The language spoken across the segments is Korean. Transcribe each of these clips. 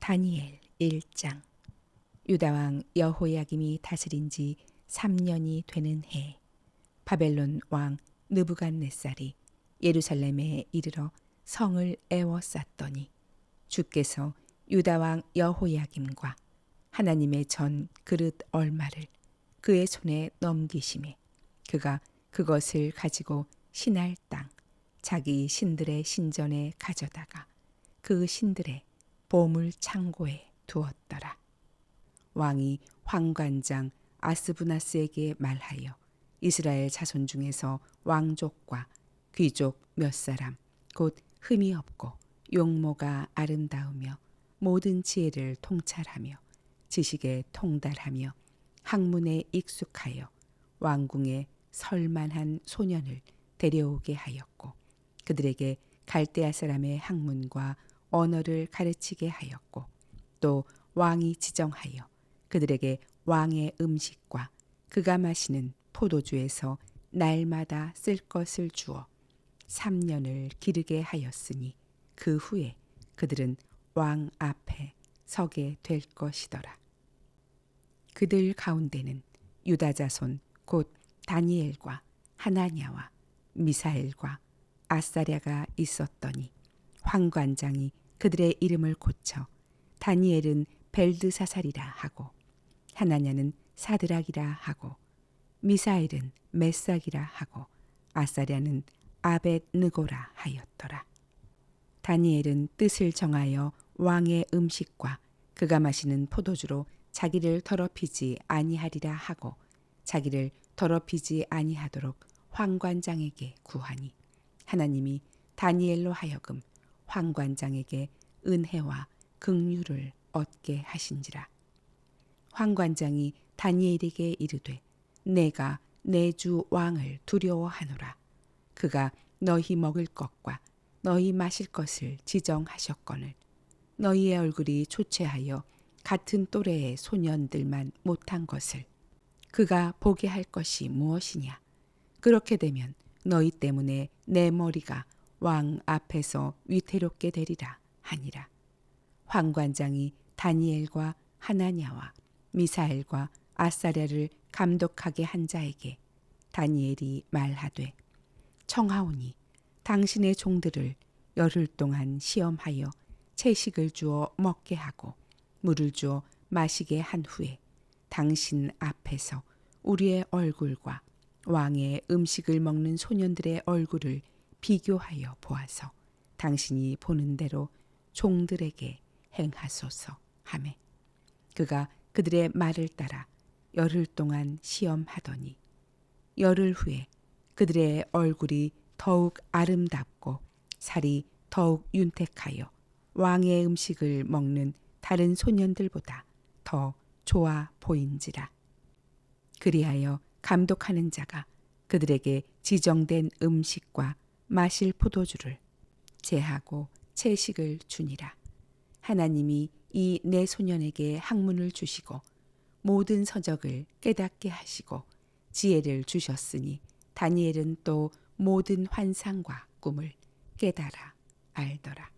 다니엘 1장. 유다왕 여호야김이 다스린 지 3년이 되는 해, 바벨론 왕 느부갓네살이 예루살렘에 이르러 성을 에워쌌더니 주께서 유다왕 여호야김과 하나님의 전 그릇 얼마를 그의 손에 넘기심에 그가 그것을 가지고 신할 땅 자기 신들의 신전에 가져다가 그 신들의 보물 창고에 두었더라. 왕이 황관장 아스부나스에게 말하여 이스라엘 자손 중에서 왕족과 귀족 몇 사람 곧 흠이 없고 용모가 아름다우며 모든 지혜를 통찰하며 지식에 통달하며 학문에 익숙하여 왕궁에 설만한 소년을 데려오게 하였고 그들에게 갈대아 사람의 학문과 언어를 가르치게 하였고 또 왕이 지정하여 그들에게 왕의 음식과 그가 마시는 포도주에서 날마다 쓸 것을 주어 3년을 기르게 하였으니 그 후에 그들은 왕 앞에 서게 될 것이더라. 그들 가운데는 유다 자손 곧 다니엘과 하나냐와 미사엘과 아사랴가 있었더니 황관장이 그들의 이름을 고쳐 다니엘은 벨드사살이라 하고 하나냐는 사드락이라 하고 미사엘은 메삭이라 하고 아사랴는 아벳느고라 하였더라. 다니엘은 뜻을 정하여 왕의 음식과 그가 마시는 포도주로 자기를 더럽히지 아니하리라 하고 자기를 더럽히지 아니하도록 황관장에게 구하니 하나님이 다니엘로 하여금 황관장에게 은혜와 긍휼을 얻게 하신지라. 황관장이 다니엘에게 이르되 내가 내 주 왕을 두려워하노라. 그가 너희 먹을 것과 너희 마실 것을 지정하셨거늘 너희의 얼굴이 초췌하여 같은 또래의 소년들만 못한 것을 그가 보게 할 것이 무엇이냐. 그렇게 되면 너희 때문에 내 머리가 왕 앞에서 위태롭게 되리라 하니라. 황관장이 다니엘과 하나냐와 미사엘과 아사랴를 감독하게 한 자에게 다니엘이 말하되 청하오니 당신의 종들을 열흘 동안 시험하여 채식을 주어 먹게 하고 물을 주어 마시게 한 후에 당신 앞에서 우리의 얼굴과 왕의 음식을 먹는 소년들의 얼굴을 비교하여 보아서 당신이 보는 대로 종들에게 행하소서 하매 그가 그들의 말을 따라 열흘 동안 시험하더니 열흘 후에 그들의 얼굴이 더욱 아름답고 살이 더욱 윤택하여 왕의 음식을 먹는 다른 소년들보다 더 좋아 보인지라. 그리하여 감독하는 자가 그들에게 지정된 음식과 마실 포도주를 제하고 채식을 주니라. 하나님이 이 네 소년에게 학문을 주시고 모든 서적을 깨닫게 하시고 지혜를 주셨으니 다니엘은 또 모든 환상과 꿈을 깨달아 알더라.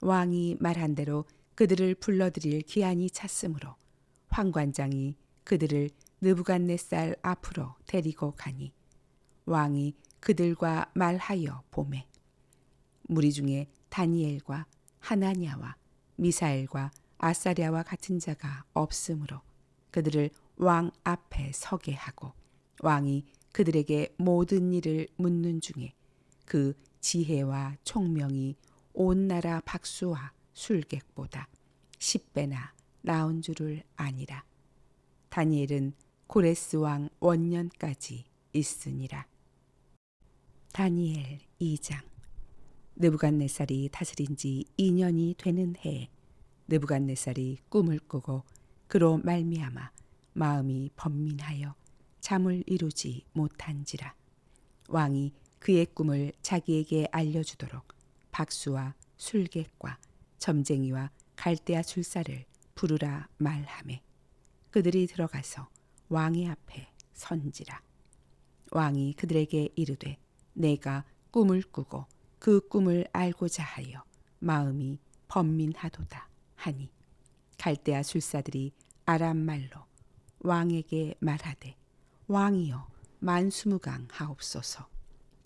왕이 말한 대로 그들을 불러들일 기한이 찼으므로 황관장이 그들을 느부갓네살 앞으로 데리고 가니 왕이 그들과 말하여 보매 무리 중에 다니엘과 하나냐와 미사엘과 아사랴와 같은 자가 없으므로 그들을 왕 앞에 서게 하고 왕이 그들에게 모든 일을 묻는 중에 그 지혜와 총명이 온 나라 박수와 술객보다 10배나 나은 줄을 아니라. 다니엘은 고레스 왕 원년까지 있으니라. 다니엘 2장. 느부갓네살이 다스린 지 2년이 되는 해에 느부갓네살이 꿈을 꾸고 그로 말미암아 마음이 번민하여 잠을 이루지 못한지라. 왕이 그의 꿈을 자기에게 알려주도록 박수와 술객과 점쟁이와 갈대아 술사를 부르라 말하매 그들이 들어가서 왕의 앞에 선지라. 왕이 그들에게 이르되 내가 꿈을 꾸고 그 꿈을 알고자 하여 마음이 번민하도다 하니 갈대아 술사들이 아람 말로 왕에게 말하되 왕이여 만수무강 하옵소서.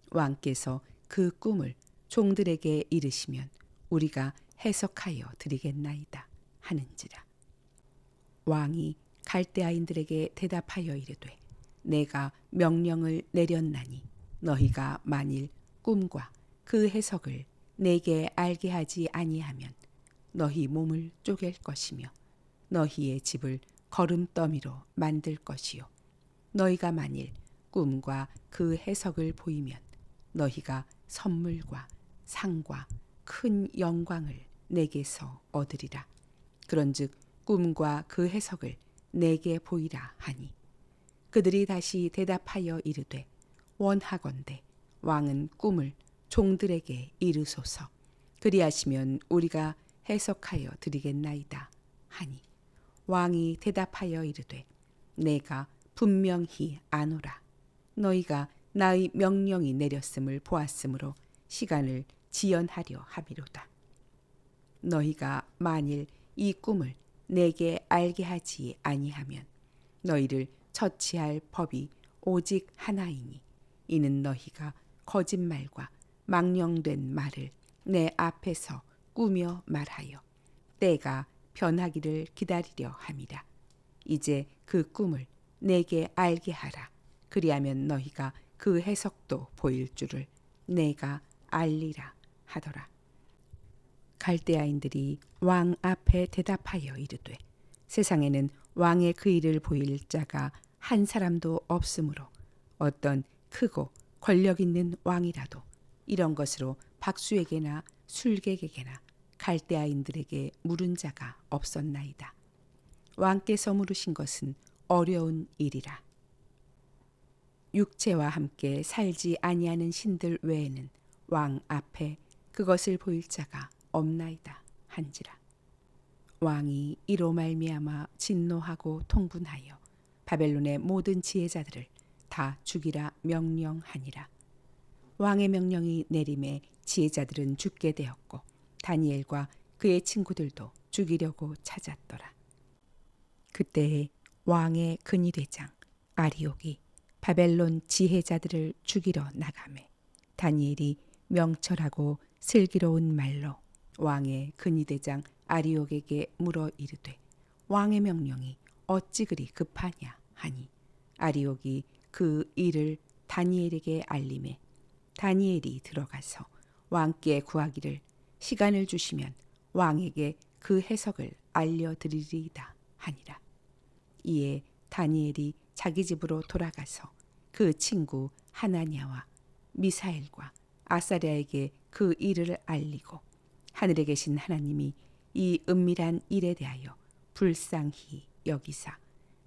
왕께서 그 꿈을 종들에게 이르시면 우리가 해석하여 드리겠나이다 하는지라. 왕이 갈대아인들에게 대답하여 이르되 내가 명령을 내렸나니 너희가 만일 꿈과 그 해석을 내게 알게 하지 아니하면 너희 몸을 쪼갤 것이며 너희의 집을 거름더미로 만들 것이요 너희가 만일 꿈과 그 해석을 보이면 너희가 선물과 상과 큰 영광을 내게서 얻으리라. 그런즉 꿈과 그 해석을 내게 보이라 하니 그들이 다시 대답하여 이르되 원하건대 왕은 꿈을 종들에게 이르소서. 그리하시면 우리가 해석하여 드리겠나이다 하니 왕이 대답하여 이르되 내가 분명히 아노라. 너희가 나의 명령이 내렸음을 보았으므로 시간을 지연하려 함이로다. 너희가 만일 이 꿈을 내게 알게 하지 아니하면 너희를 처치할 법이 오직 하나이니 이는 너희가 거짓말과 망령된 말을 내 앞에서 꾸며 말하여 때가 변하기를 기다리려 함이라. 이제 그 꿈을 내게 알게 하라. 그리하면 너희가 그 해석도 보일 줄을 내가 알리라 하더라. 갈대아인들이 왕 앞에 대답하여 이르되 세상에는 왕의 그 일을 보일 자가 한 사람도 없으므로 어떤 크고 권력 있는 왕이라도 이런 것으로 박수에게나 술객에게나 갈대아인들에게 물은 자가 없었나이다. 왕께서 물으신 것은 어려운 일이라. 육체와 함께 살지 아니하는 신들 외에는 왕 앞에 그것을 보일 자가 없나이다 한지라. 왕이 이로 말미암아 진노하고 통분하여 바벨론의 모든 지혜자들을 다 죽이라 명령하니라. 왕의 명령이 내림에 지혜자들은 죽게 되었고 다니엘과 그의 친구들도 죽이려고 찾았더라. 그때에 왕의 근위대장 아리옥이 바벨론 지혜자들을 죽이러 나가매 다니엘이 명철하고 슬기로운 말로 왕의 근위대장 아리옥에게 물어 이르되 왕의 명령이 어찌 그리 급하냐 하니 아리옥이 그 일을 다니엘에게 알림해 다니엘이 들어가서 왕께 구하기를 시간을 주시면 왕에게 그 해석을 알려드리리이다 하니라. 이에 다니엘이 자기 집으로 돌아가서 그 친구 하나냐와 미사엘과 아사랴에게 그 일을 알리고 하늘에 계신 하나님이 이 은밀한 일에 대하여 불쌍히 여기사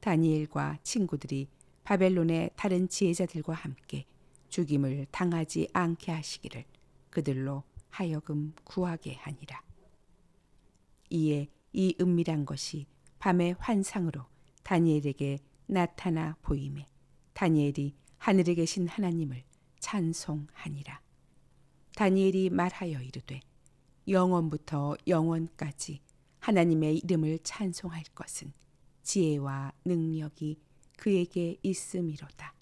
다니엘과 친구들이 바벨론의 다른 지혜자들과 함께 죽임을 당하지 않게 하시기를 그들로 하여금 구하게 하니라. 이에 이 은밀한 것이 밤의 환상으로 다니엘에게 나타나 보이매 다니엘이 하늘에 계신 하나님을 찬송하니라. 다니엘이 말하여 이르되 영원부터 영원까지 하나님의 이름을 찬송할 것은 지혜와 능력이 그에게 있음이로다.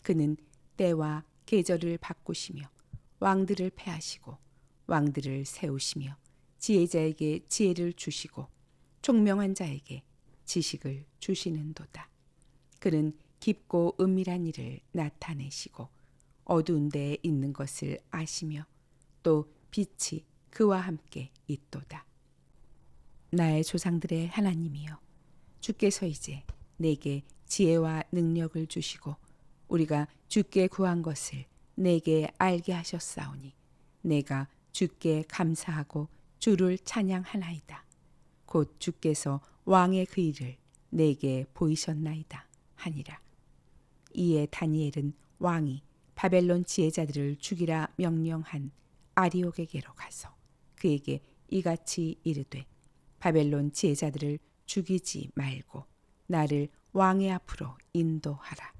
그는 때와 계절을 바꾸시며 왕들을 패하시고 왕들을 세우시며 지혜자에게 지혜를 주시고 총명한 자에게 지식을 주시는도다. 그는 깊고 은밀한 일을 나타내시고 어두운 데에 있는 것을 아시며 또 빛이 그와 함께 있도다. 나의 조상들의 하나님이여 주께서 이제 내게 지혜와 능력을 주시고 우리가 주께 구한 것을 내게 알게 하셨사오니 내가 주께 감사하고 주를 찬양하나이다. 곧 주께서 왕의 그 일을 내게 보이셨나이다 하니라. 이에 다니엘은 왕이 바벨론 지혜자들을 죽이라 명령한 아리옥에게로 가서 그에게 이같이 이르되 바벨론 지혜자들을 죽이지 말고 나를 왕의 앞으로 인도하라.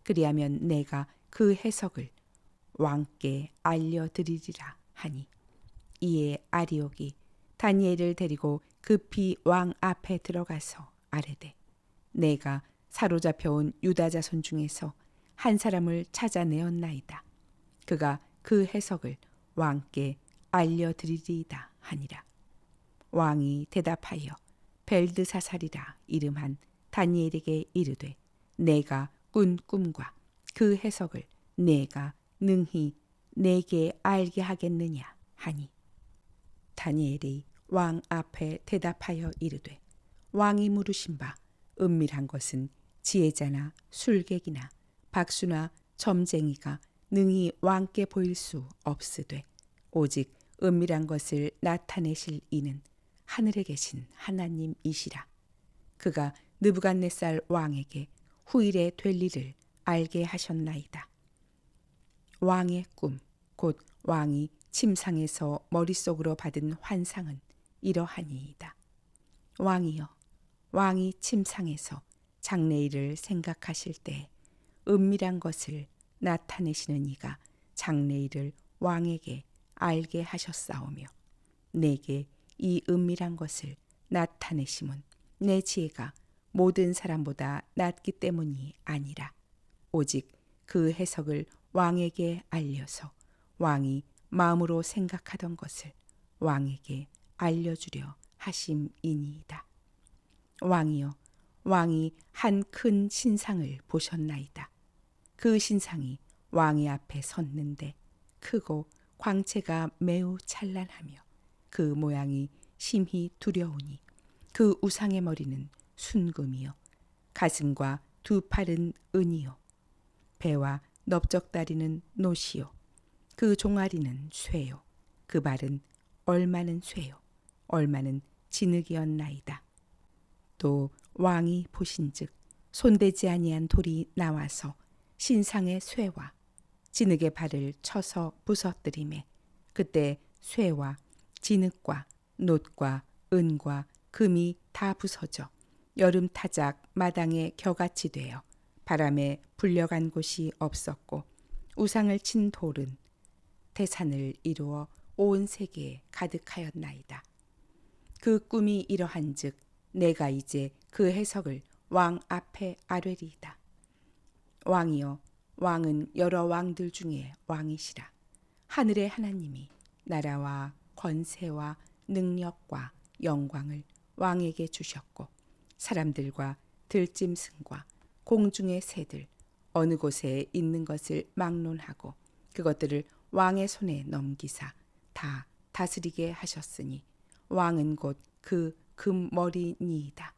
그리하면 내가 그 해석을 왕께 알려드리리라 하니 이에 아리옥이 다니엘을 데리고 급히 왕 앞에 들어가서 아뢰되 내가 사로잡혀온 유다 자손 중에서 한 사람을 찾아내었나이다. 그가 그 해석을 왕께 알려드리리이다 하니라. 왕이 대답하여 벨드사살이라 이름한 다니엘에게 이르되 내가 꾼 꿈과 그 해석을 내가 능히 내게 알게 하겠느냐 하니 다니엘이 왕 앞에 대답하여 이르되 왕이 물으신 바 은밀한 것은 지혜자나 술객이나 박수나 점쟁이가 능히 왕께 보일 수 없으되 오직 은밀한 것을 나타내실 이는 하늘에 계신 하나님이시라. 그가 느부갓네살 왕에게 후일에 될 일을 알게 하셨나이다. 왕의 꿈, 곧 왕이 침상에서 머릿속으로 받은 환상은 이러하니이다. 왕이여, 왕이 침상에서 장래일을 생각하실 때 은밀한 것을 나타내시는 이가 장래일을 왕에게 알게 하셨사오며 내게 이 은밀한 것을 나타내심은 내 지혜가 모든 사람보다 낮기 때문이 아니라 오직 그 해석을 왕에게 알려서 왕이 마음으로 생각하던 것을 왕에게 알려주려 하심이니이다. 왕이여, 왕이 한 큰 신상을 보셨나이다. 그 신상이 왕의 앞에 섰는데 크고 광채가 매우 찬란하며 그 모양이 심히 두려우니 그 우상의 머리는 순금이요 가슴과 두 팔은 은이요 배와 넓적다리는 노시요 그 종아리는 쇠요 그 발은 얼마는 쇠요 얼마는 진흙이었나이다. 또 왕이 보신즉 손대지 아니한 돌이 나와서 신상의 쇠와 진흙의 발을 쳐서 부서뜨리매 그때 쇠와 진흙과 놋과 은과 금이 다 부서져 여름 타작 마당에 겨같이 되어 바람에 불려간 곳이 없었고 우상을 친 돌은 태산을 이루어 온 세계에 가득하였나이다. 그 꿈이 이러한즉 내가 이제 그 해석을 왕 앞에 아뢰리이다. 왕이여, 왕은 여러 왕들 중에 왕이시라. 하늘의 하나님이 나라와 권세와 능력과 영광을 왕에게 주셨고 사람들과 들짐승과 공중의 새들 어느 곳에 있는 것을 막론하고 그것들을 왕의 손에 넘기사 다 다스리게 하셨으니 왕은 곧 그 금머리니이다.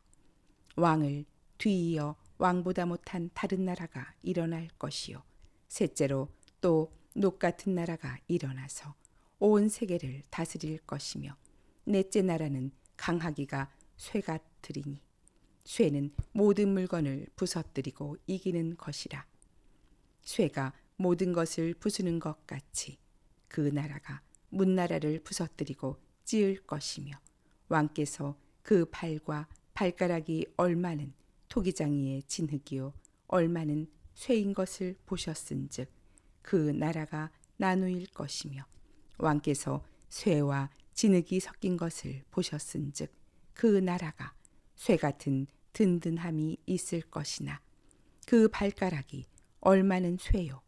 왕을 뒤이어 왕보다 못한 다른 나라가 일어날 것이요 셋째로 또 녹 같은 나라가 일어나서 온 세계를 다스릴 것이며 넷째 나라는 강하기가 쇠 같으리니 쇠는 모든 물건을 부서뜨리고 이기는 것이라. 쇠가 모든 것을 부수는 것 같이 그 나라가 문나라를 부서뜨리고 찌을 것이며 왕께서 그 발과 발가락이 얼마는 토기장이의 진흙이요 얼마는 쇠인 것을 보셨은즉 그 나라가 나누일 것이며 왕께서 쇠와 진흙이 섞인 것을 보셨은즉 그 나라가 쇠 같은 든든함이 있을 것이나 그 발가락이 얼마는 쇠요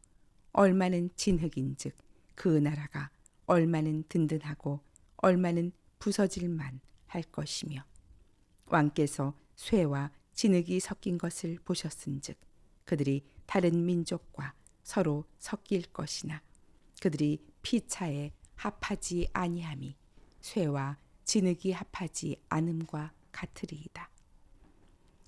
얼마는 진흙인즉 그 나라가 얼마는 든든하고 얼마는 부서질만 할 것이며 왕께서 쇠와 진흙이 섞인 것을 보셨은즉 그들이 다른 민족과 서로 섞일 것이나 그들이 피차에 합하지 아니함이 쇠와 진흙이 합하지 않음과 같으리이다.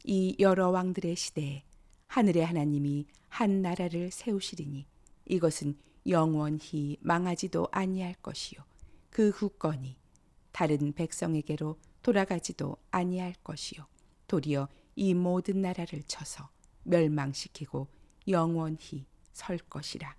이 여러 왕들의 시대에 하늘의 하나님이 한 나라를 세우시리니 이것은 영원히 망하지도 아니할 것이요 그 국권이 다른 백성에게로 돌아가지도 아니할 것이요 도리어 이 모든 나라를 쳐서 멸망시키고 영원히 설 것이라.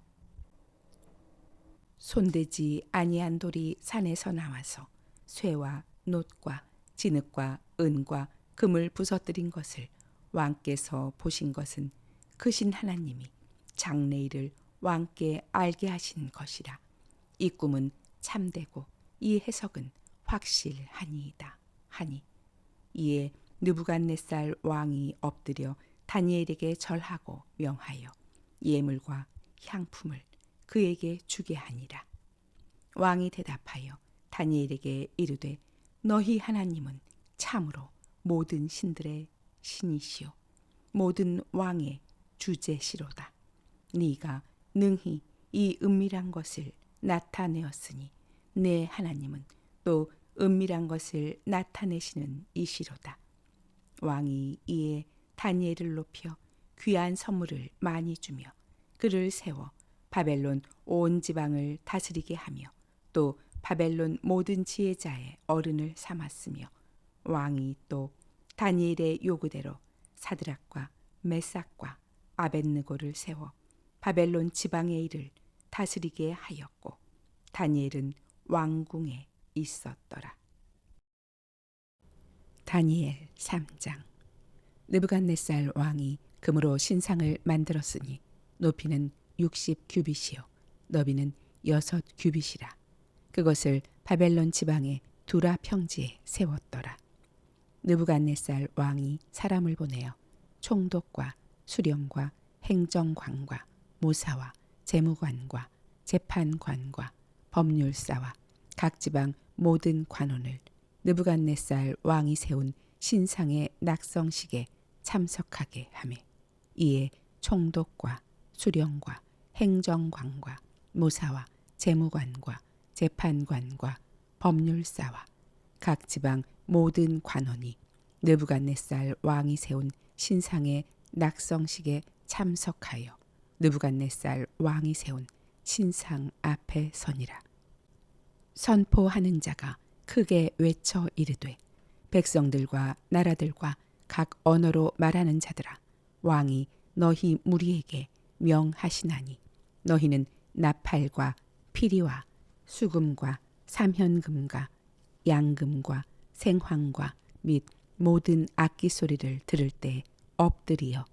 손대지 아니한 돌이 산에서 나와서 쇠와 놋과 진흙과 은과 금을 부서뜨린 것을 왕께서 보신 것은 크신 하나님이 장래일을 왕께 알게 하신 것이라. 이 꿈은 참되고 이 해석은 확실하니이다. 하니 이에 느부갓네살 왕이 엎드려 다니엘에게 절하고 명하여 예물과 향품을 그에게 주게 하니라. 왕이 대답하여 다니엘에게 이르되 너희 하나님은 참으로 모든 신들의 신이시요 모든 왕의 주제시로다. 네가 능히 이 은밀한 것을 나타내었으니 내 하나님은 또 은밀한 것을 나타내시는 이시로다. 왕이 이에 다니엘을 높여 귀한 선물을 많이 주며 그를 세워 바벨론 온 지방을 다스리게 하며 또 바벨론 모든 지혜자의 어른을 삼았으며 왕이 또 다니엘의 요구대로 사드락과 메삭과 아벳느고를 세워 바벨론 지방의 일을 다스리게 하였고 다니엘은 왕궁에 있었더라. 다니엘 3장. 느부갓네살 왕이 금으로 신상을 만들었으니 높이는 60규빗이요 너비는 6규빗이라. 그것을 바벨론 지방의 두라 평지에 세웠더라. 느부갓네살 왕이 사람을 보내어 총독과 수령과 행정관과 모사와 재무관과 재판관과 법률사와 각 지방 모든 관원을 느부갓네살 왕이 세운 신상의 낙성식에 참석하게 하며 이에 총독과 수령과 행정관과 모사와 재무관과 재판관과 법률사와 각 지방 모든 관원이 느부갓네살 왕이 세운 신상의 낙성식에 참석하여 느부갓네살 왕이 세운 신상 앞에 서니라. 선포하는 자가 크게 외쳐 이르되 백성들과 나라들과 각 언어로 말하는 자들아 왕이 너희 무리에게 명하시나니 너희는 나팔과 피리와 수금과 삼현금과 양금과 생황과 및 모든 악기 소리를 들을 때 엎드리어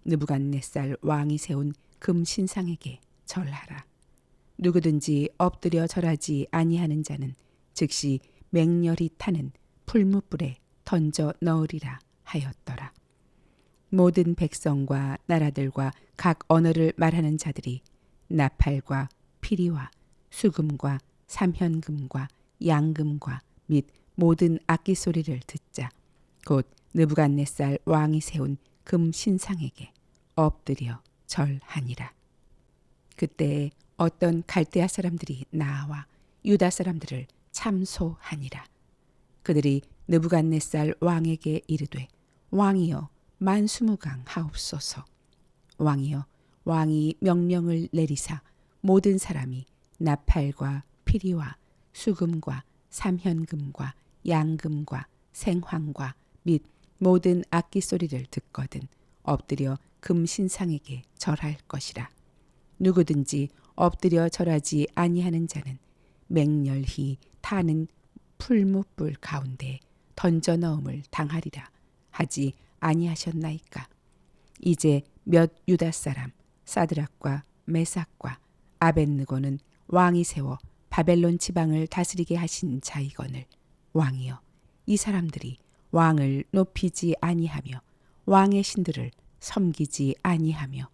느부갓네살 왕이 세운 금신상에게 절하라. 누구든지 엎드려 절하지 아니하는 자는 즉시 맹렬히 타는 풀무불에 던져 넣으리라 하였더라. 모든 백성과 나라들과 각 언어를 말하는 자들이 나팔과 피리와 수금과 삼현금과 양금과 및 모든 악기 소리를 듣자 곧 느부갓네살 왕이 세운 금신상에게 엎드려 절하니라. 그때 어떤 갈대아 사람들이 나와 유다 사람들을 참소하니라. 그들이 느부갓네살 왕에게 이르되 왕이여 만수무강 하옵소서. 왕이여 왕이 명령을 내리사 모든 사람이 나팔과 피리와 수금과 삼현금과 양금과 생황과 및 모든 악기 소리를 듣거든 엎드려 금신상에게 절할 것이라. 누구든지 엎드려 절하지 아니하는 자는 맹렬히 타는 풀무불 가운데 던져 넣음을 당하리라 하지 아니하셨나이까. 이제 몇 유다 사람 사드락과 메삭과 아벳느고는 왕이 세워 바벨론 지방을 다스리게 하신 자이거늘 왕이여 이 사람들이 왕을 높이지 아니하며 왕의 신들을 섬기지 아니하며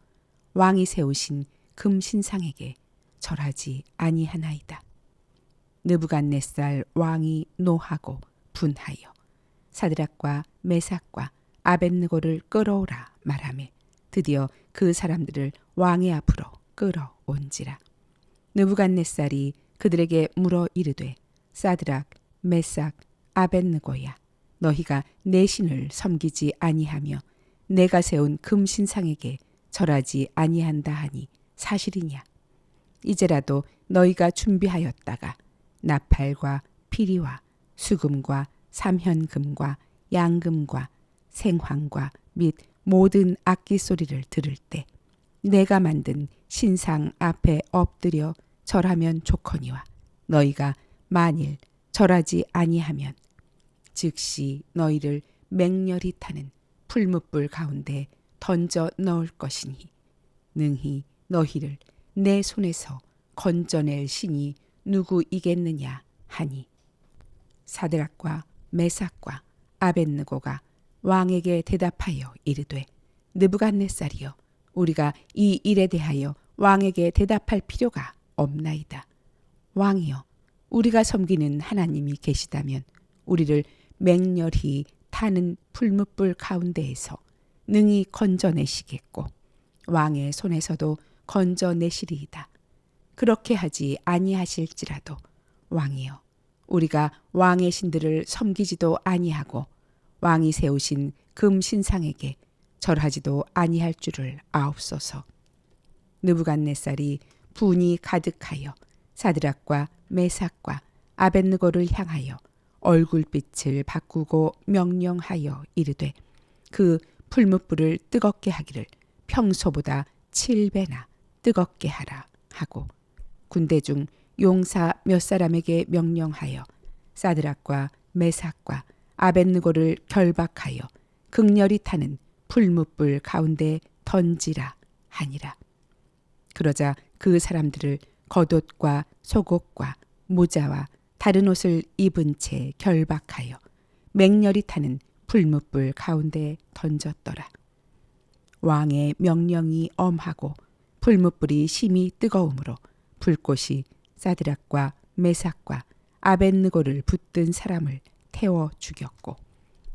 왕이 세우신 금신상에게 절하지 아니하나이다. 느부갓네살 왕이 노하고 분하여 사드락과 메삭과 아벳느고를 끌어오라 말하며 드디어 그 사람들을 왕의 앞으로 끌어온지라. 느부갓네살이 그들에게 물어 이르되 사드락 메삭 아벳느고야 너희가 내 신을 섬기지 아니하며 내가 세운 금신상에게 절하지 아니한다 하니 사실이냐. 이제라도 너희가 준비하였다가 나팔과 피리와 수금과 삼현금과 양금과 생황과 및 모든 악기 소리를 들을 때 내가 만든 신상 앞에 엎드려 절하면 좋거니와 너희가 만일 절하지 아니하면 즉시 너희를 맹렬히 타는 풀무불 가운데 던져 넣을 것이니 능히 너희를 내 손에서 건져낼 신이 누구이겠느냐 하니 사드락과 메삭과 아벳느고가 왕에게 대답하여 이르되 느부갓네살이여 우리가 이 일에 대하여 왕에게 대답할 필요가 없나이다. 왕이여 우리가 섬기는 하나님이 계시다면 우리를 맹렬히 타는 풀무불 가운데에서 능히 건져내시겠고 왕의 손에서도 건져내시리이다. 그렇게 하지 아니하실지라도 왕이여 우리가 왕의 신들을 섬기지도 아니하고 왕이 세우신 금신상에게 절하지도 아니할 줄을 아옵소서. 느부갓네살이 분이 가득하여 사드락과 메삭과 아벳느고를 향하여 얼굴빛을 바꾸고 명령하여 이르되 그 풀무불을 뜨겁게 하기를 평소보다 7배나 뜨겁게 하라 하고 군대 중 용사 몇 사람에게 명령하여 사드락과 메삭과 아벳느고를 결박하여 극렬히 타는 풀무불 가운데 던지라 하니라. 그러자 그 사람들을 겉옷과 속옷과 모자와 다른 옷을 입은 채 결박하여 맹렬히 타는 풀무불 가운데 던졌더라. 왕의 명령이 엄하고 풀무불이 심히 뜨거우므로 불꽃이 사드락과 메삭과 아벳느고를 붙든 사람을 태워 죽였고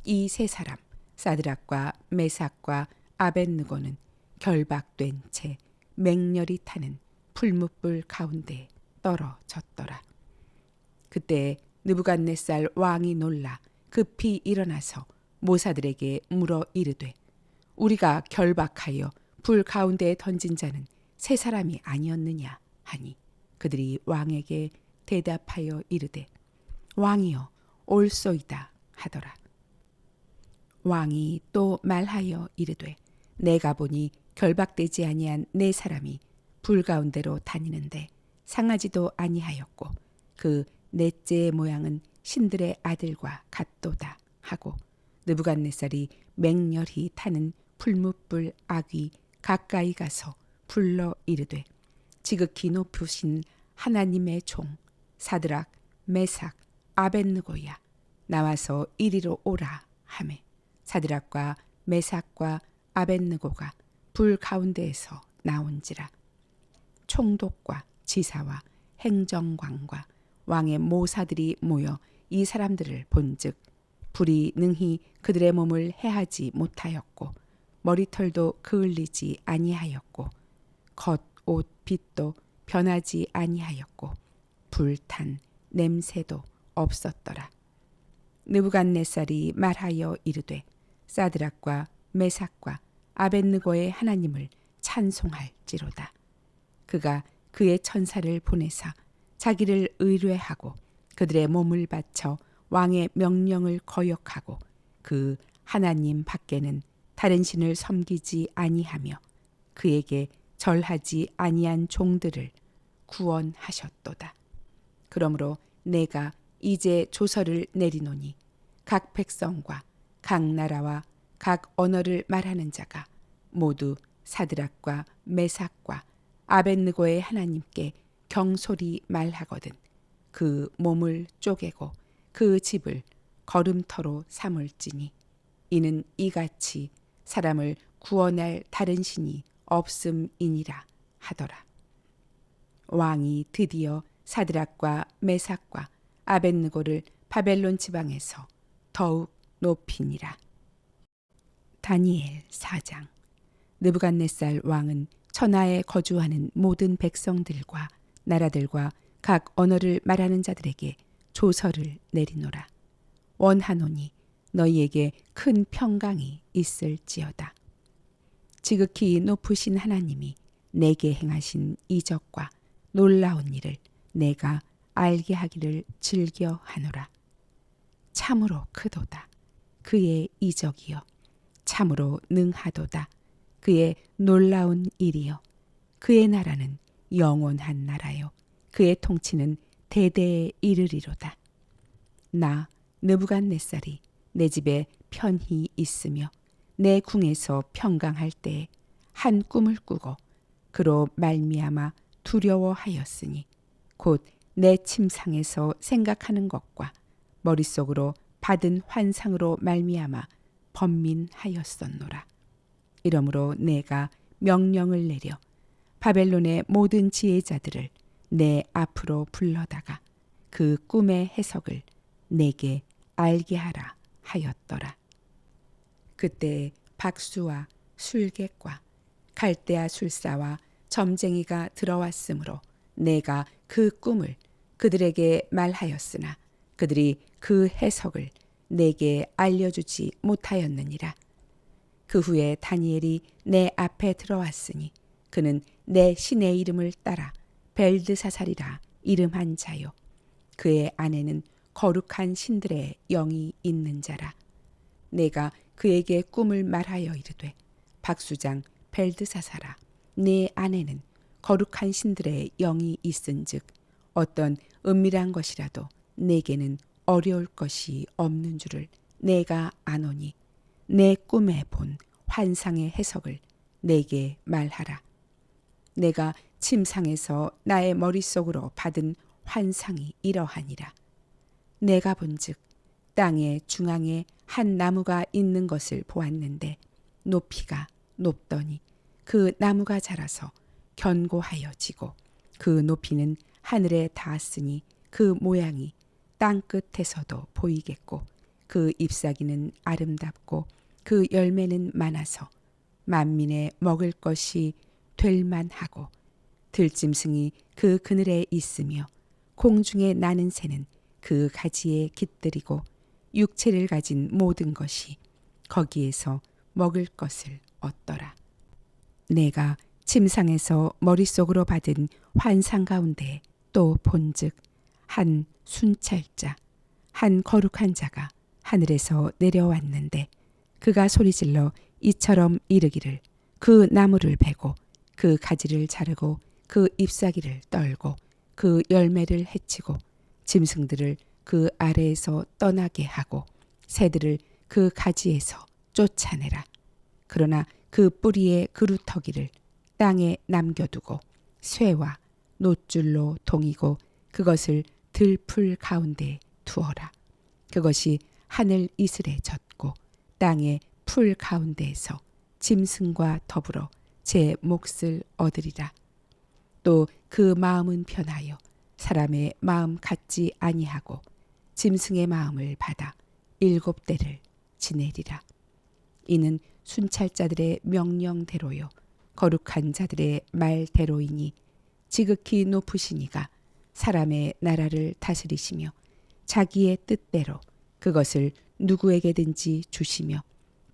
이 세 사람 사드락과 메삭과 아벳느고는 결박된 채 맹렬히 타는 풀무불 가운데 떨어졌더라. 그때 느부갓네살 왕이 놀라 급히 일어나서 모사들에게 물어 이르되 우리가 결박하여 불 가운데에 던진 자는 세 사람이 아니었느냐 하니 그들이 왕에게 대답하여 이르되 왕이여 옳소이다 하더라. 왕이 또 말하여 이르되 내가 보니 결박되지 아니한 네 사람이 불 가운데로 다니는데 상하지도 아니하였고 그 넷째의 모양은 신들의 아들과 같도다 하고 느부갓네살이 맹렬히 타는 풀무불 아귀 가까이 가서 불러 이르되 지극히 높으신 하나님의 종 사드락 메삭 아벳느고야 나와서 이리로 오라 하매 사드락과 메삭과 아벳느고가 불 가운데에서 나온지라. 총독과 지사와 행정관과 왕의 모사들이 모여 이 사람들을 본즉 불이 능히 그들의 몸을 해하지 못하였고 머리털도 그을리지 아니하였고 겉옷 빛도 변하지 아니하였고 불탄 냄새도 없었더라. 느부갓네살이 말하여 이르되 사드락과 메삭과 아벳느고의 하나님을 찬송할지로다. 그가 그의 천사를 보내사 자기를 의뢰하고 그들의 몸을 바쳐 왕의 명령을 거역하고 그 하나님 밖에는 다른 신을 섬기지 아니하며 그에게 절하지 아니한 종들을 구원하셨도다. 그러므로 내가 이제 조서를 내리노니 각 백성과 각 나라와 각 언어를 말하는 자가 모두 사드락과 메삭과 아벳느고의 하나님께 경솔히 말하거든 그 몸을 쪼개고 그 집을 걸음터로 삼을지니 이는 이같이 사람을 구원할 다른 신이 없음이니라 하더라. 왕이 드디어 사드락과 메삭과 아벳느고를 바벨론 지방에서 더욱 높이니라. 다니엘 4장. 느부갓네살 왕은 천하에 거주하는 모든 백성들과 나라들과 각 언어를 말하는 자들에게 조서를 내리노라. 원하노니 너희에게 큰 평강이 있을지어다. 지극히 높으신 하나님이 내게 행하신 이적과 놀라운 일을 내가 알게 하기를 즐겨하노라. 참으로 크도다. 그의 이적이여. 참으로 능하도다. 그의 놀라운 일이여. 그의 나라는 영원한 나라요. 그의 통치는 대대에 이르리로다. 나 느부갓네살이 내 집에 편히 있으며 내 궁에서 평강할 때에 한 꿈을 꾸고 그로 말미암아 두려워하였으니 곧 내 침상에서 생각하는 것과 머릿속으로 받은 환상으로 말미암아 번민하였었노라. 이러므로 내가 명령을 내려 바벨론의 모든 지혜자들을 내 앞으로 불러다가 그 꿈의 해석을 내게 알게 하라 하였더라. 그때 박수와 술객과 갈대아 술사와 점쟁이가 들어왔으므로 내가 그 꿈을 그들에게 말하였으나 그들이 그 해석을 내게 알려주지 못하였느니라. 그 후에 다니엘이 내 앞에 들어왔으니 그는 내 신의 이름을 따라 벨드사살이라 이름한 자요 그의 안에는 거룩한 신들의 영이 있는 자라. 내가 그에게 꿈을 말하여 이르되 박수장 벨드사살아, 네 안에는 거룩한 신들의 영이 있은즉 어떤 은밀한 것이라도 내게는 어려울 것이 없는 줄을 내가 아노니 내 꿈에 본 환상의 해석을 내게 말하라. 내가 침상에서 나의 머릿속으로 받은 환상이 이러하니라. 내가 본즉 땅의 중앙에 한 나무가 있는 것을 보았는데 높이가 높더니 그 나무가 자라서 견고하여 지고 그 높이는 하늘에 닿았으니 그 모양이 땅 끝에서도 보이겠고 그 잎사귀는 아름답고 그 열매는 많아서 만민의 먹을 것이 될 만하고 들짐승이 그 그늘에 있으며 공중에 나는 새는 그 가지에 깃들이고 육체를 가진 모든 것이 거기에서 먹을 것을 얻더라. 내가 침상에서 머릿속으로 받은 환상 가운데 또 본즉 한 순찰자, 한 거룩한 자가 하늘에서 내려왔는데 그가 소리질러 이처럼 이르기를 그 나무를 베고 그 가지를 자르고 그 잎사귀를 떨고 그 열매를 해치고 짐승들을 그 아래에서 떠나게 하고 새들을 그 가지에서 쫓아내라. 그러나 그 뿌리의 그루터기를 땅에 남겨두고 쇠와 놋줄로 동이고 그것을 들풀 가운데 두어라. 그것이 하늘 이슬에 젖고 땅의 풀 가운데에서 짐승과 더불어 제 몫을 얻으리라. 또 그 마음은 변하여 사람의 마음 같지 아니하고 짐승의 마음을 받아 7대를 지내리라. 이는 순찰자들의 명령대로요 거룩한 자들의 말대로이니 지극히 높으시니가 사람의 나라를 다스리시며 자기의 뜻대로 그것을 누구에게든지 주시며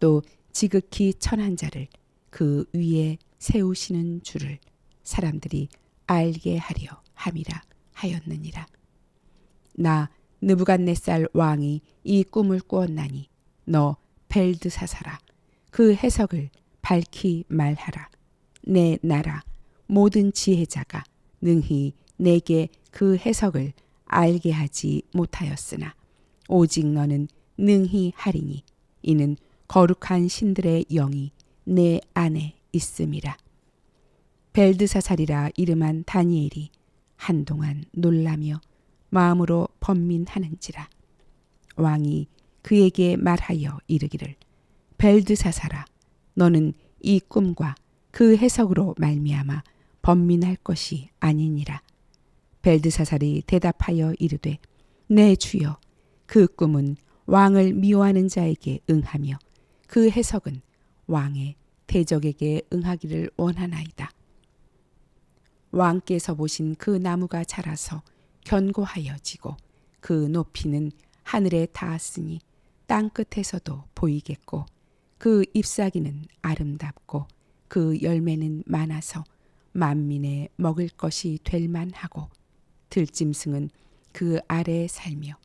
또 지극히 천한 자를 그 위에 세우시는 줄을 사람들이 알게 하려 함이라 하였느니라. 나 느부갓네살 왕이 이 꿈을 꾸었나니 너 벨드사살아 그 해석을 밝히 말하라. 내 나라 모든 지혜자가 능히 내게 그 해석을 알게 하지 못하였으나 오직 너는 능히 하리니 이는 거룩한 신들의 영이 내 안에 있음이라. 벨드사살이라 이름한 다니엘이 한동안 놀라며 마음으로 번민하는지라. 왕이 그에게 말하여 이르기를 벨드사살아 너는 이 꿈과 그 해석으로 말미암아 번민할 것이 아니니라. 벨드사살이 대답하여 이르되 내 주여 그 꿈은 왕을 미워하는 자에게 응하며 그 해석은 왕의 대적에게 응하기를 원하나이다. 왕께서 보신 그 나무가 자라서 견고하여 지고 그 높이는 하늘에 닿았으니 땅 끝에서도 보이겠고 그 잎사귀는 아름답고 그 열매는 많아서 만민의 먹을 것이 될 만하고 들짐승은 그 아래에 살며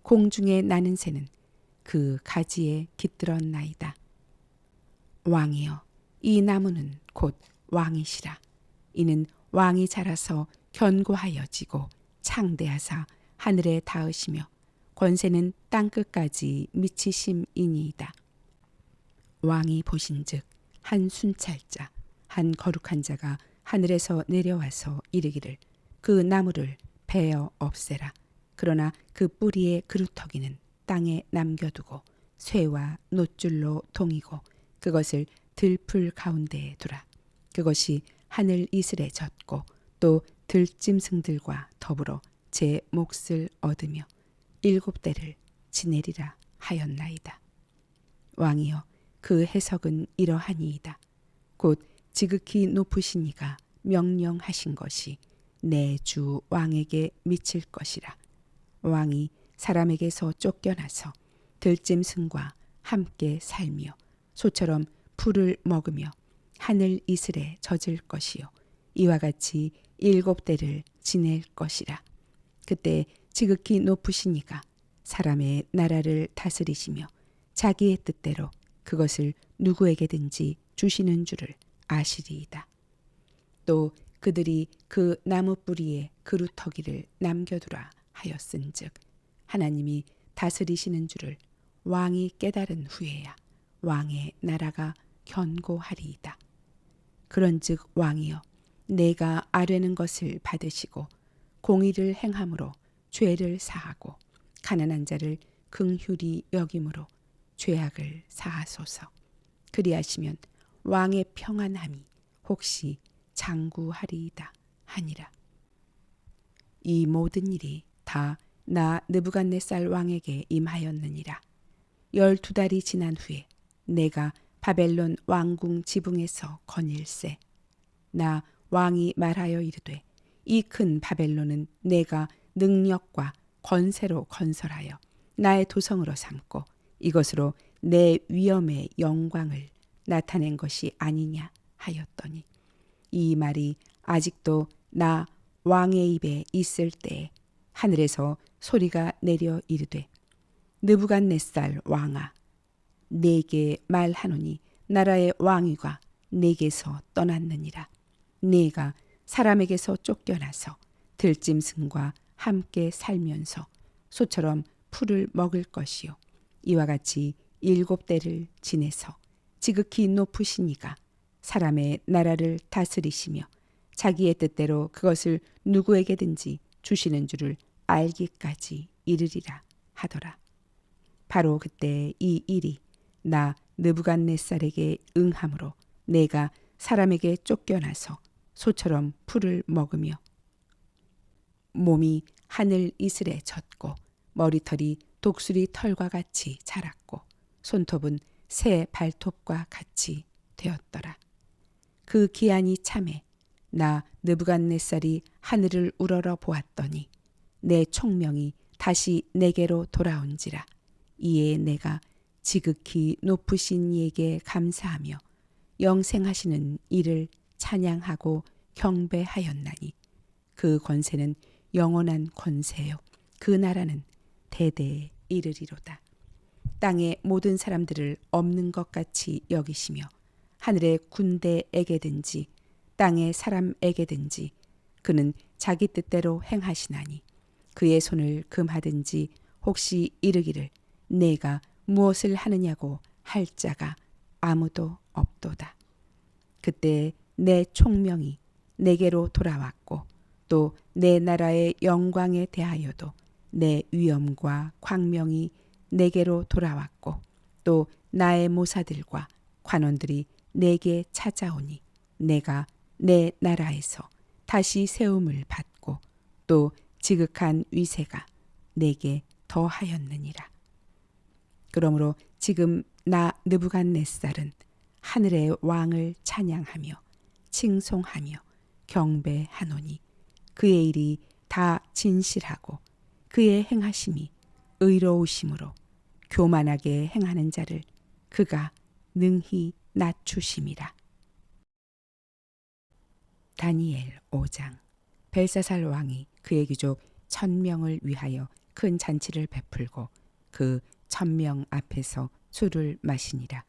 공중에 나는 새는 그 가지에 깃들었나이다. 왕이여 이 나무는 곧 왕이시라. 이는 왕이 자라서 견고하여 지고 창대하사 하늘에 닿으시며 권세는 땅끝까지 미치심이니이다. 왕이 보신즉 한 순찰자 한 거룩한 자가 하늘에서 내려와서 이르기를 그 나무를 베어 없애라. 그러나 그 뿌리의 그루터기는 땅에 남겨두고 쇠와 놋줄로 동이고 그것을 들풀 가운데에 두라. 그것이 하늘 이슬에 젖고 또 들짐승들과 더불어 제 몫을 얻으며 7대를 지내리라 하였나이다. 왕이여, 그 해석은 이러하니이다. 곧 지극히 높으신 이가 명령하신 것이 내 주 왕에게 미칠 것이라. 왕이 사람에게서 쫓겨나서 들짐승과 함께 살며 소처럼 풀을 먹으며 하늘 이슬에 젖을 것이요 이와 같이 7대를 지낼 것이라. 그때 지극히 높으신 이가 사람의 나라를 다스리시며 자기의 뜻대로 그것을 누구에게든지 주시는 줄을 아시리이다. 또 그들이 그 나무 뿌리에 그루터기를 남겨두라 하였은즉 하나님이 다스리시는 줄을 왕이 깨달은 후에야 왕의 나라가 견고하리이다. 그런즉 왕이여, 내가 아뢰는 것을 받으시고 공의를 행함으로 죄를 사하고 가난한 자를 긍휼히 여김으로 죄악을 사하소서. 그리하시면 왕의 평안함이 혹시 장구하리이다 하니라. 이 모든 일이 다 나 느부갓네살 왕에게 임하였느니라. 12달이 지난 후에 내가 바벨론 왕궁 지붕에서 거닐세. 나 왕이 말하여 이르되 이 큰 바벨론은 내가 능력과 권세로 건설하여 나의 도성으로 삼고 이것으로 내 위엄의 영광을 나타낸 것이 아니냐 하였더니 이 말이 아직도 나 왕의 입에 있을 때에 하늘에서 소리가 내려 이르되 느부갓네살 왕아, 내게 말하노니 나라의 왕위가 내게서 떠났느니라. 네가 사람에게서 쫓겨나서 들짐승과 함께 살면서 소처럼 풀을 먹을 것이요 이와 같이 7대를 지내서 지극히 높으신 이가 사람의 나라를 다스리시며 자기의 뜻대로 그것을 누구에게든지 주시는 줄을 알기까지 이르리라 하더라. 바로 그때 이 일이 나 느부갓네살에게 응함으로 내가 사람에게 쫓겨나서 소처럼 풀을 먹으며 몸이 하늘 이슬에 젖고 머리털이 독수리 털과 같이 자랐고 손톱은 새 발톱과 같이 되었더라. 그 기한이 참에 나 느부갓네살이 하늘을 우러러 보았더니 내 총명이 다시 내게로 돌아온지라. 이에 내가 지극히 높으신 이에게 감사하며 영생하시는 이를 찬양하고 경배하였나니 그 권세는 영원한 권세요 그 나라는 대대에 이르리로다. 땅의 모든 사람들을 없는 것 같이 여기시며 하늘의 군대에게든지 땅의 사람에게든지 그는 자기 뜻대로 행하시나니 그의 손을 금하든지 혹시 이르기를 내가 무엇을 하느냐고 할 자가 아무도 없도다. 그때 내 총명이 내게로 돌아왔고 또 내 나라의 영광에 대하여도 내 위엄과 광명이 내게로 돌아왔고 또 나의 모사들과 관원들이 내게 찾아오니 내가 내 나라에서 다시 세움을 받고 또 지극한 위세가 내게 더하였느니라. 그러므로 지금 나 느부갓네살은 하늘의 왕을 찬양하며 칭송하며 경배하노니 그의 일이 다 진실하고 그의 행하심이 의로우심으로 교만하게 행하는 자를 그가 능히 낮추심이라. 다니엘 5장. 벨사살 왕이 그의 귀족 1000명을 위하여 큰 잔치를 베풀고 그 1000명 앞에서 술을 마시니라.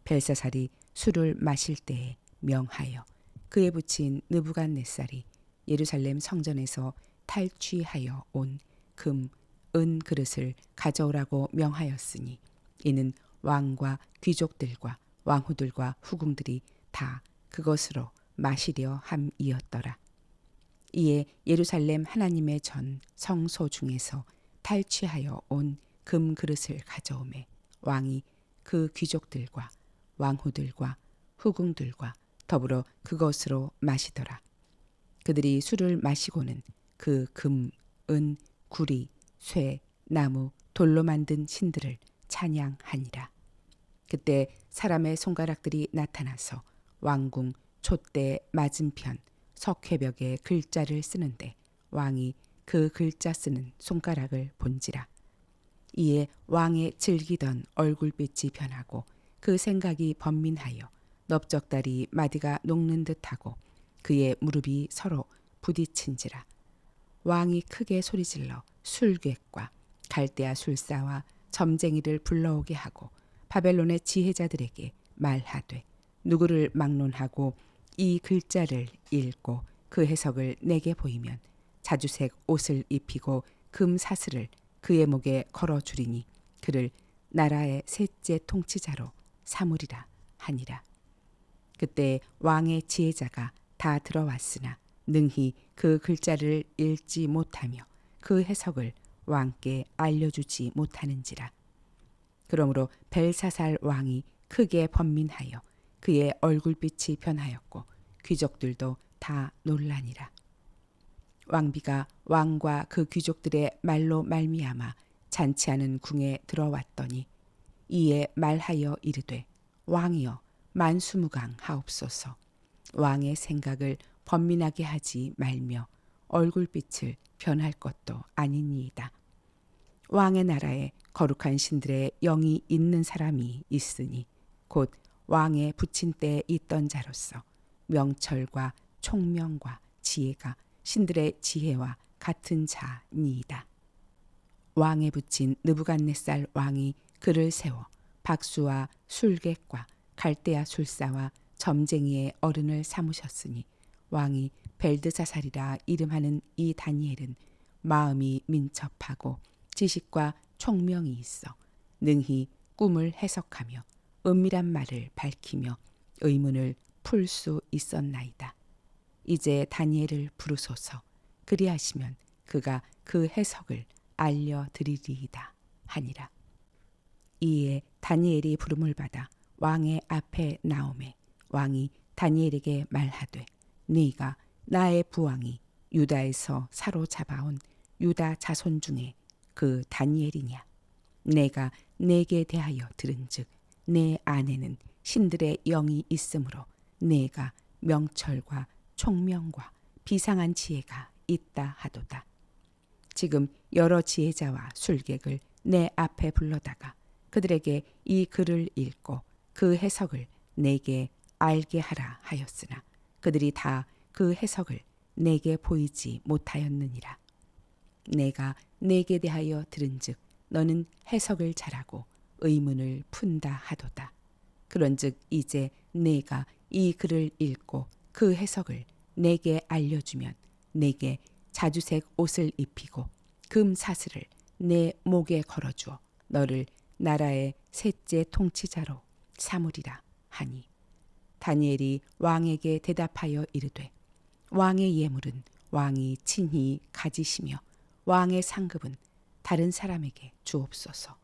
벨사살이 술을 마실 때에 명하여 그에 붙인 느부갓네살이 예루살렘 성전에서 탈취하여 온 금, 은 그릇을 가져오라고 명하였으니 이는 왕과 귀족들과 왕후들과 후궁들이 다 그것으로 마시려 함이었더라. 이에 예루살렘 하나님의 전 성소 중에서 탈취하여 온 금 그릇을 가져오매 왕이 그 귀족들과 왕후들과 후궁들과 더불어 그것으로 마시더라. 그들이 술을 마시고는 그 금, 은, 구리, 쇠, 나무, 돌로 만든 신들을 찬양하니라. 그때 사람의 손가락들이 나타나서 왕궁 촛대 맞은편 석회벽에 글자를 쓰는데 왕이 그 글자 쓰는 손가락을 본지라. 이에 왕의 즐기던 얼굴빛이 변하고 그 생각이 번민하여 넓적다리 마디가 녹는 듯하고 그의 무릎이 서로 부딪힌지라. 왕이 크게 소리질러 술객과 갈대아 술사와 점쟁이를 불러오게 하고 바벨론의 지혜자들에게 말하되 누구를 막론하고 이 글자를 읽고 그 해석을 내게 보이면 자주색 옷을 입히고 금사슬을 그의 목에 걸어주리니 그를 나라의 셋째 통치자로 삼으리라 하니라. 그때 왕의 지혜자가 다 들어왔으나 능히 그 글자를 읽지 못하며 그 해석을 왕께 알려주지 못하는지라. 그러므로 벨사살 왕이 크게 번민하여 그의 얼굴빛이 변하였고 귀족들도 다 놀라니라. 왕비가 왕과 그 귀족들의 말로 말미암아 잔치하는 궁에 들어왔더니 이에 말하여 이르되 왕이여 만수무강 하옵소서. 왕의 생각을 번민하게 하지 말며 얼굴빛을 변할 것도 아니니이다. 왕의 나라에 거룩한 신들의 영이 있는 사람이 있으니 곧 왕의 부친 때에 있던 자로서 명철과 총명과 지혜가 신들의 지혜와 같은 자니이다. 왕의 부친 느부갓네살 왕이 그를 세워 박수와 술객과 갈대아 술사와 점쟁이의 어른을 삼으셨으니 왕이 벨드사살이라 이름하는 이 다니엘은 마음이 민첩하고 지식과 총명이 있어 능히 꿈을 해석하며 은밀한 말을 밝히며 의문을 풀 수 있었나이다. 이제 다니엘을 부르소서. 그리하시면 그가 그 해석을 알려드리리이다 하니라. 이에 다니엘이 부름을 받아 왕의 앞에 나오매 왕이 다니엘에게 말하되 네가 나의 부왕이 유다에서 사로잡아온 유다 자손 중에 그 다니엘이냐. 내가 내게 대하여 들은즉 내 안에는 신들의 영이 있으므로 내가 명철과 총명과 비상한 지혜가 있다 하도다. 지금 여러 지혜자와 술객을 내 앞에 불러다가 그들에게 이 글을 읽고 그 해석을 내게 알게 하라 하였으나 그들이 다 그 해석을 내게 보이지 못하였느니라. 내가 내게 대하여 들은즉 너는 해석을 잘하고 의문을 푼다 하도다. 그런즉 이제 내가 이 글을 읽고 그 해석을 내게 알려주면 내게 자주색 옷을 입히고 금 사슬을 내 목에 걸어주어 너를 나라의 셋째 통치자로 삼으리라 하니 다니엘이 왕에게 대답하여 이르되 왕의 예물은 왕이 친히 가지시며 왕의 상급은 다른 사람에게 주옵소서.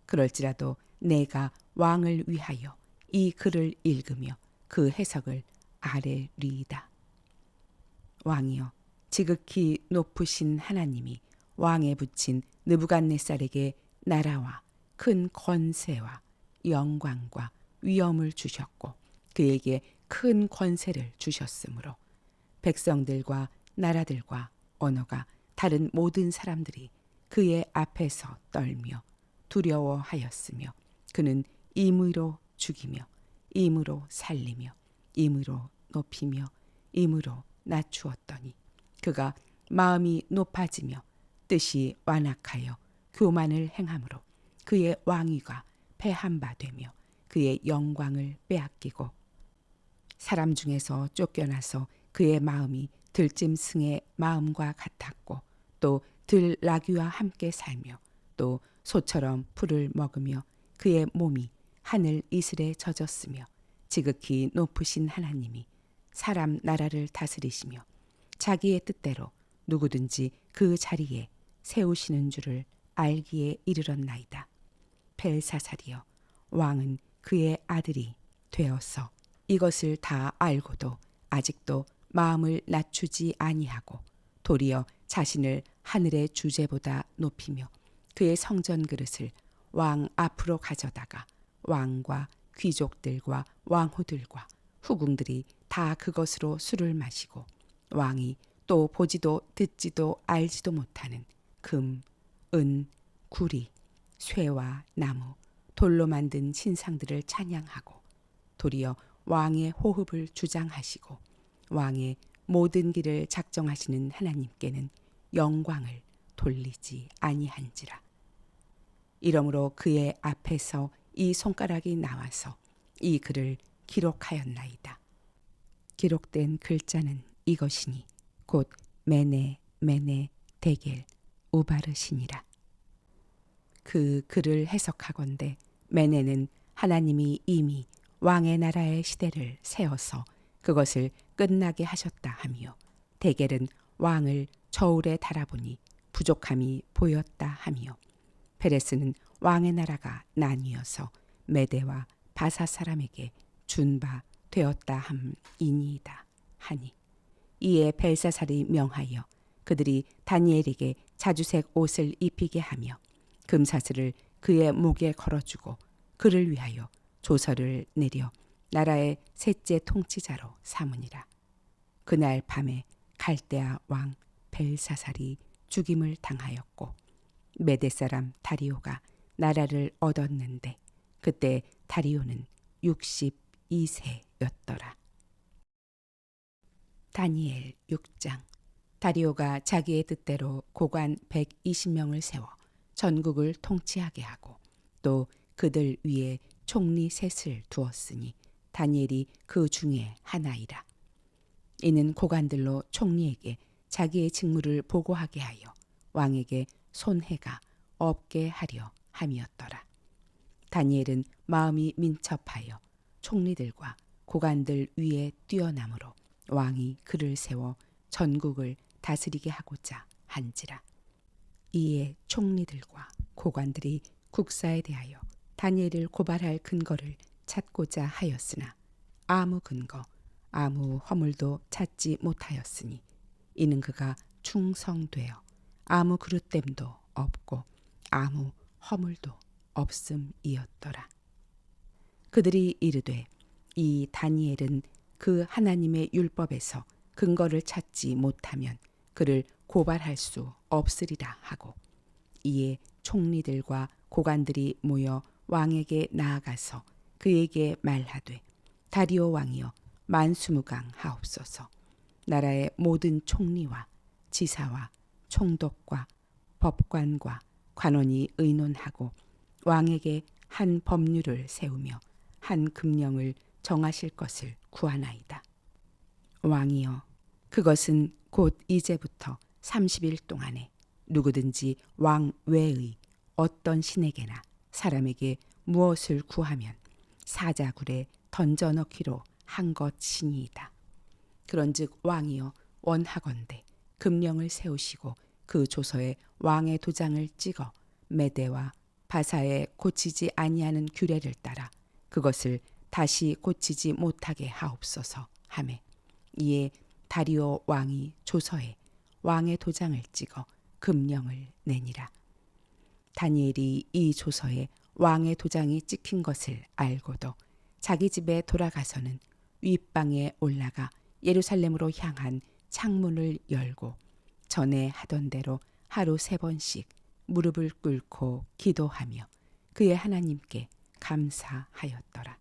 그럴지라도 내가 왕을 위하여 이 글을 읽으며 그 해석을 아뢰리이다. 왕이여 지극히 높으신 하나님이 왕에 붙인 느부갓네살에게 나라와 큰 권세와 영광과 위엄을 주셨고 그에게 큰 권세를 주셨으므로 백성들과 나라들과 언어가 다른 모든 사람들이 그의 앞에서 떨며 두려워하였으며 그는 임의로 죽이며 임의로 살리며 임의로 높이며 임의로 낮추었더니 그가 마음이 높아지며 뜻이 완악하여 교만을 행함으로 그의 왕위가 패한 바 되며 그의 영광을 빼앗기고 사람 중에서 쫓겨나서 그의 마음이 들짐승의 마음과 같았고 또 들나귀와 함께 살며 또 소처럼 풀을 먹으며 그의 몸이 하늘 이슬에 젖었으며 지극히 높으신 하나님이 사람 나라를 다스리시며 자기의 뜻대로 누구든지 그 자리에 세우시는 줄을 알기에 이르렀나이다. 벨사살이여, 왕은 그의 아들이 되어서 이것을 다 알고도 아직도 마음을 낮추지 아니하고 도리어 자신을 하늘의 주제보다 높이며 그의 성전 그릇을 왕 앞으로 가져다가 왕과 귀족들과 왕후들과 후궁들이 다 그것으로 술을 마시고 왕이 또 보지도 듣지도 알지도 못하는 금, 은, 구리, 쇠와 나무, 돌로 만든 신상들을 찬양하고 도리어 왕의 호흡을 주장하시고 왕의 모든 길을 작정하시는 하나님께는 영광을 돌리지 아니한지라. 이러므로 그의 앞에서 이 손가락이 나와서 이 글을 기록하였나이다. 기록된 글자는 이것이니 곧 메네 메네 데겔 우바르시니라. 그 글을 해석하건대 메네는 하나님이 이미 왕의 나라의 시대를 세워서 그것을 끝나게 하셨다 하며 데겔은 왕을 저울에 달아보니 부족함이 보였다 하며 페레스는 왕의 나라가 나뉘어서 메대와 바사 사람에게 준 바 되었다 함이니이다 하니 이에 벨사살이 명하여 그들이 다니엘에게 자주색 옷을 입히게 하며 금사슬을 그의 목에 걸어주고 그를 위하여 조서를 내려 나라의 셋째 통치자로 삼으니라. 그날 밤에 갈대아 왕 벨사살이 죽임을 당하였고 메대 사람 다리오가 나라를 얻었는데 그때 다리오는 62세였더라. 다니엘 6장. 다리오가 자기의 뜻대로 고관 120명을 세워 전국을 통치하게 하고 또 그들 위에 총리 셋을 두었으니 다니엘이 그 중에 하나이라. 이는 고관들로 총리에게 자기의 직무를 보고하게 하여 왕에게 손해가 없게 하려 함이었더라. 다니엘은 마음이 민첩하여 총리들과 고관들 위에 뛰어나므로 왕이 그를 세워 전국을 다스리게 하고자 한지라. 이에 총리들과 고관들이 국사에 대하여 다니엘을 고발할 근거를 찾고자 하였으나 아무 근거, 아무 허물도 찾지 못하였으니 이는 그가 충성되어 아무 그릇됨도 없고 아무 허물도 없음이었더라. 그들이 이르되 이 다니엘은 그 하나님의 율법에서 근거를 찾지 못하면 그를 고발할 수 없으리라 하고 이에 총리들과 고관들이 모여 왕에게 나아가서 그에게 말하되 다리오 왕이여 만수무강 하옵소서. 나라의 모든 총리와 지사와 총독과 법관과 관원이 의논하고 왕에게 한 법률을 세우며 한 금령을 정하실 것을 구하나이다. 왕이여 그것은 곧 이제부터 30일 동안에 누구든지 왕 외의 어떤 신에게나 사람에게 무엇을 구하면 사자굴에 던져 넣기로 한 것이니이다. 그런즉 왕이여 원하건대 금령을 세우시고 그 조서에 왕의 도장을 찍어 메대와 바사에 고치지 아니하는 규례를 따라 그것을 다시 고치지 못하게 하옵소서 하매 이에 다리오 왕이 조서에 왕의 도장을 찍어 금령을 내니라. 다니엘이 이 조서에 왕의 도장이 찍힌 것을 알고도 자기 집에 돌아가서는 윗방에 올라가 예루살렘으로 향한 창문을 열고 전에 하던 대로 하루 3번씩 무릎을 꿇고 기도하며 그의 하나님께 감사하였더라.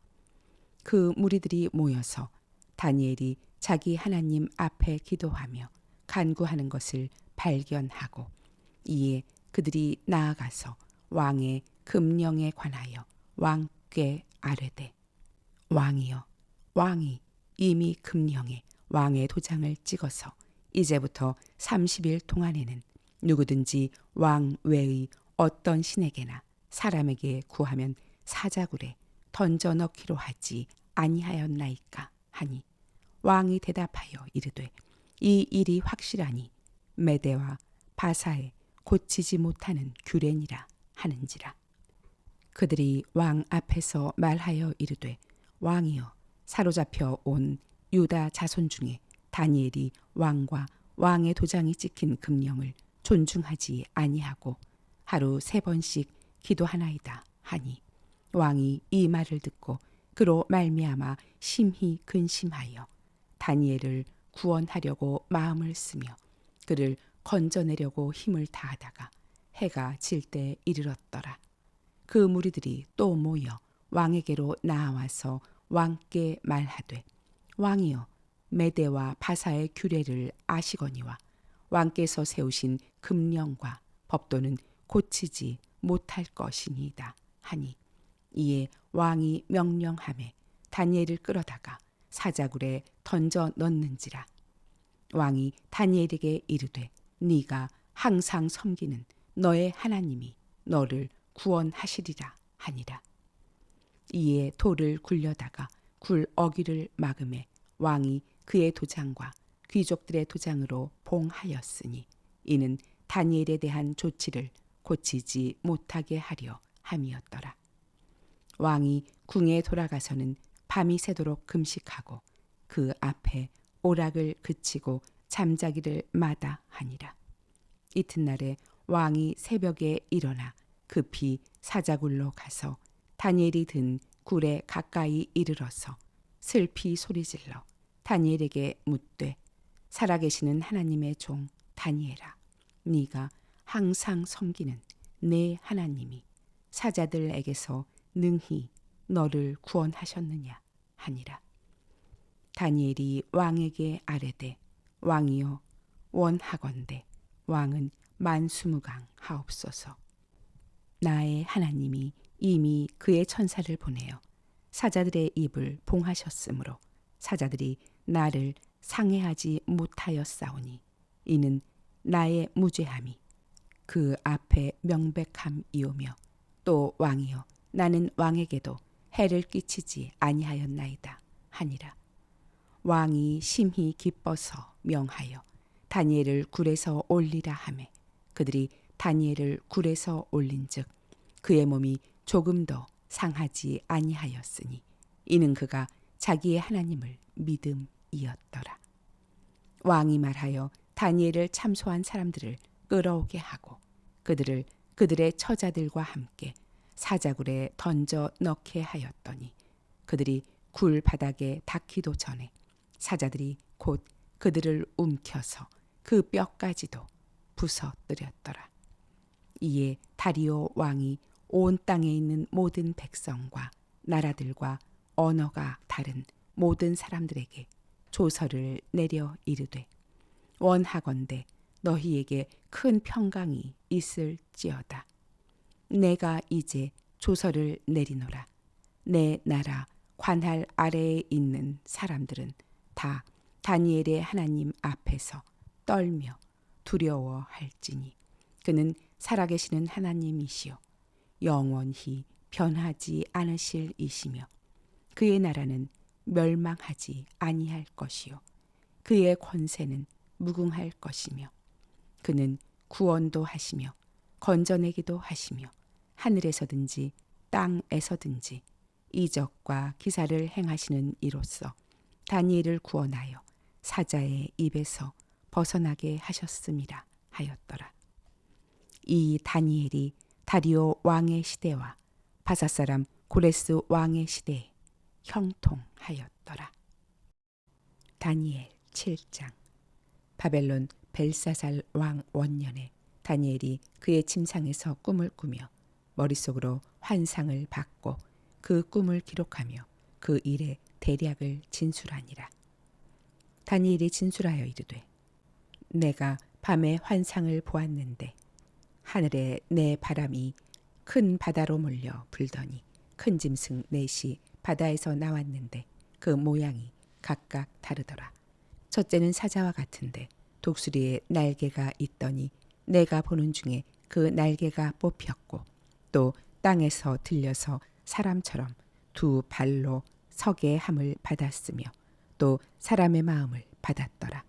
그 무리들이 모여서 다니엘이 자기 하나님 앞에 기도하며 간구하는 것을 발견하고 이에 그들이 나아가서 왕의 금령에 관하여 왕께 아뢰되 왕이여 왕이 이미 금령에 왕의 도장을 찍어서 이제부터 30일 동안에는 누구든지 왕 외의 어떤 신에게나 사람에게 구하면 사자굴에 던져 넣기로 하지 아니하였나이까 하니 왕이 대답하여 이르되 이 일이 확실하니 메대와 바사에 고치지 못하는 규례니라 하는지라. 그들이 왕 앞에서 말하여 이르되 왕이여 사로잡혀 온 유다 자손 중에 다니엘이 왕과 왕의 도장이 찍힌 금령을 존중하지 아니하고 하루 3번씩 기도하나이다 하니 왕이 이 말을 듣고 그로 말미암아 심히 근심하여 다니엘을 구원하려고 마음을 쓰며 그를 건져내려고 힘을 다하다가 해가 질 때 이르렀더라. 그 무리들이 또 모여 왕에게로 나와서 왕께 말하되 왕이여 메대와 바사의 규례를 아시거니와 왕께서 세우신 금령과 법도는 고치지 못할 것이니이다 하니 이에 왕이 명령하매 다니엘을 끌어다가 사자굴에 던져 넣는지라. 왕이 다니엘에게 이르되 네가 항상 섬기는 너의 하나님이 너를 구원하시리라 하니라. 이에 돌을 굴려다가 굴 어귀를 막음에 왕이 그의 도장과 귀족들의 도장으로 봉하였으니 이는 다니엘에 대한 조치를 고치지 못하게 하려 함이었더라. 왕이 궁에 돌아가서는 밤이 새도록 금식하고 그 앞에 오락을 그치고 잠자기를 마다하니라. 이튿날에 왕이 새벽에 일어나 급히 사자굴로 가서 다니엘이 든 굴에 가까이 이르러서 슬피 소리질러 다니엘에게 묻되 살아계시는 하나님의 종 다니엘아 네가 항상 섬기는 내 하나님이 사자들에게서 능히 너를 구원하셨느냐 하니라. 다니엘이 왕에게 아뢰되 왕이여 원하건대 왕은 만수무강 하옵소서. 나의 하나님이 이미 그의 천사를 보내어 사자들의 입을 봉하셨으므로 사자들이 나를 상해하지 못하였사오니 이는 나의 무죄함이 그 앞에 명백함이오며 또 왕이여 나는 왕에게도 해를 끼치지 아니하였나이다 하니라. 왕이 심히 기뻐서 명하여 다니엘을 굴에서 올리라 하매 그들이 다니엘을 굴에서 올린즉 그의 몸이 조금도 상하지 아니하였으니 이는 그가 자기의 하나님을 믿음이었더라. 왕이 말하여 다니엘을 참소한 사람들을 끌어오게 하고 그들을 그들의 처자들과 함께 사자굴에 던져 넣게 하였더니 그들이 굴 바닥에 닿기도 전에 사자들이 곧 그들을 움켜서 그 뼈까지도 부서뜨렸더라. 이에 다리오 왕이 온 땅에 있는 모든 백성과 나라들과 언어가 다른 모든 사람들에게 조서를 내려 이르되 원하건대 너희에게 큰 평강이 있을지어다. 내가 이제 조서를 내리노라. 내 나라 관할 아래에 있는 사람들은 다 다니엘의 하나님 앞에서 떨며 두려워할지니 그는 살아계시는 하나님이시요 영원히 변하지 않으실 이시며 그의 나라는 멸망하지 아니할 것이요 그의 권세는 무궁할 것이며 그는 구원도 하시며 건져내기도 하시며 하늘에서든지 땅에서든지 이적과 기사를 행하시는 이로써 다니엘을 구원하여 사자의 입에서 벗어나게 하셨음이라 하였더라. 이 다니엘이 다리오 왕의 시대와 바사 사람 고레스 왕의 시대에 형통하였더라. 다니엘 7장. 바벨론 벨사살 왕 원년에 다니엘이 그의 침상에서 꿈을 꾸며 머릿속으로 환상을 받고 그 꿈을 기록하며 그 일의 대략을 진술하니라. 다니엘이 진술하여 이르되 내가 밤에 환상을 보았는데 하늘에 내 바람이 큰 바다로 몰려 불더니 큰 짐승 넷이 바다에서 나왔는데 그 모양이 각각 다르더라. 첫째는 사자와 같은데 독수리에 날개가 있더니 내가 보는 중에 그 날개가 뽑혔고 또 땅에서 들려서 사람처럼 두 발로 서게 함을 받았으며 또 사람의 마음을 받았더라.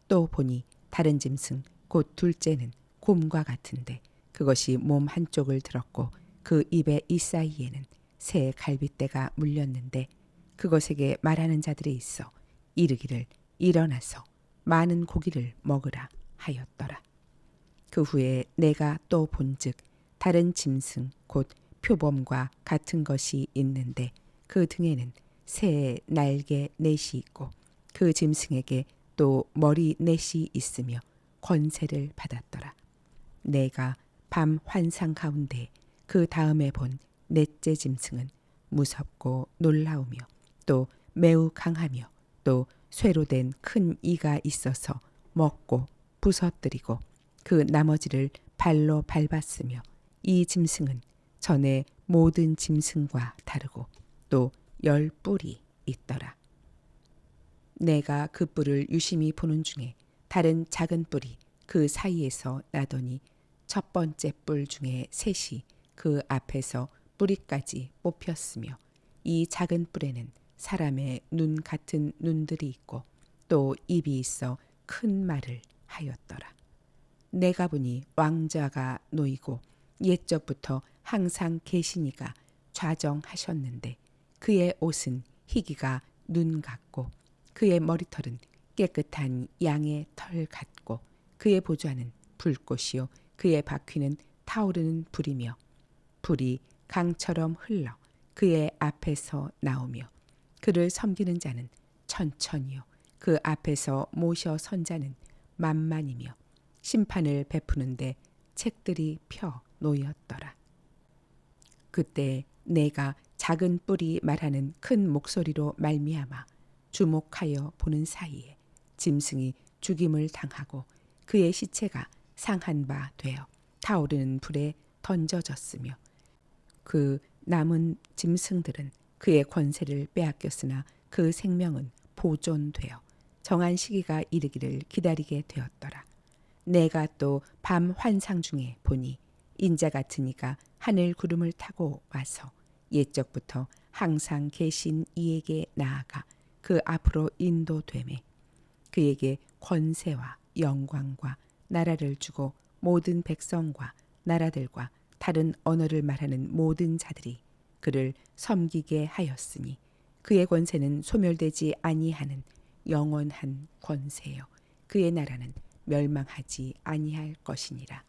또 보니 다른 짐승 곧 둘째는 곰과 같은데 그것이 몸 한쪽을 들었고 그 입의 이사이에는 새 갈빗대가 물렸는데 그것에게 말하는 자들이 있어 이르기를 일어나서 많은 고기를 먹으라 하였더라. 그 후에 내가 또 본즉 다른 짐승 곧 표범과 같은 것이 있는데 그 등에는 새의 날개 넷이 있고 그 짐승에게 또 머리 넷이 있으며 권세를 받았더라. 내가 밤 환상 가운데 그 다음에 본 넷째 짐승은 무섭고 놀라우며 또 매우 강하며 또 쇠로 된 큰 이가 있어서 먹고 부서뜨리고 그 나머지를 발로 밟았으며 이 짐승은 전에 모든 짐승과 다르고 또 10뿔이 있더라. 내가 그 뿔을 유심히 보는 중에 다른 작은 뿔이 그 사이에서 나더니 첫 번째 뿔 중에 셋이 그 앞에서 뿌리까지 뽑혔으며 이 작은 뿔에는 사람의 눈 같은 눈들이 있고 또 입이 있어 큰 말을 하였더라. 내가 보니 왕자가 놓이고 옛적부터 항상 계시니가 좌정하셨는데 그의 옷은 희기가 눈 같고 그의 머리털은 깨끗한 양의 털 같고 그의 보좌는 불꽃이요 그의 바퀴는 타오르는 불이며 불이 강처럼 흘러 그의 앞에서 나오며 그를 섬기는 자는 천천히요 그 앞에서 모셔 선 자는 만만이며 심판을 베푸는데 책들이 펴 놓였더라. 그때 내가 작은 뿔이 말하는 큰 목소리로 말미암아 주목하여 보는 사이에 짐승이 죽임을 당하고 그의 시체가 상한 바 되어 타오르는 불에 던져졌으며 그 남은 짐승들은 그의 권세를 빼앗겼으나 그 생명은 보존되어 정한 시기가 이르기를 기다리게 되었더라. 내가 또 밤 환상 중에 보니 인자 같은 이가 하늘 구름을 타고 와서 옛적부터 항상 계신 이에게 나아가 그 앞으로 인도되매 그에게 권세와 영광과 나라를 주고 모든 백성과 나라들과 다른 언어를 말하는 모든 자들이 그를 섬기게 하였으니 그의 권세는 소멸되지 아니하는 영원한 권세요 그의 나라는 멸망하지 아니할 것이니라.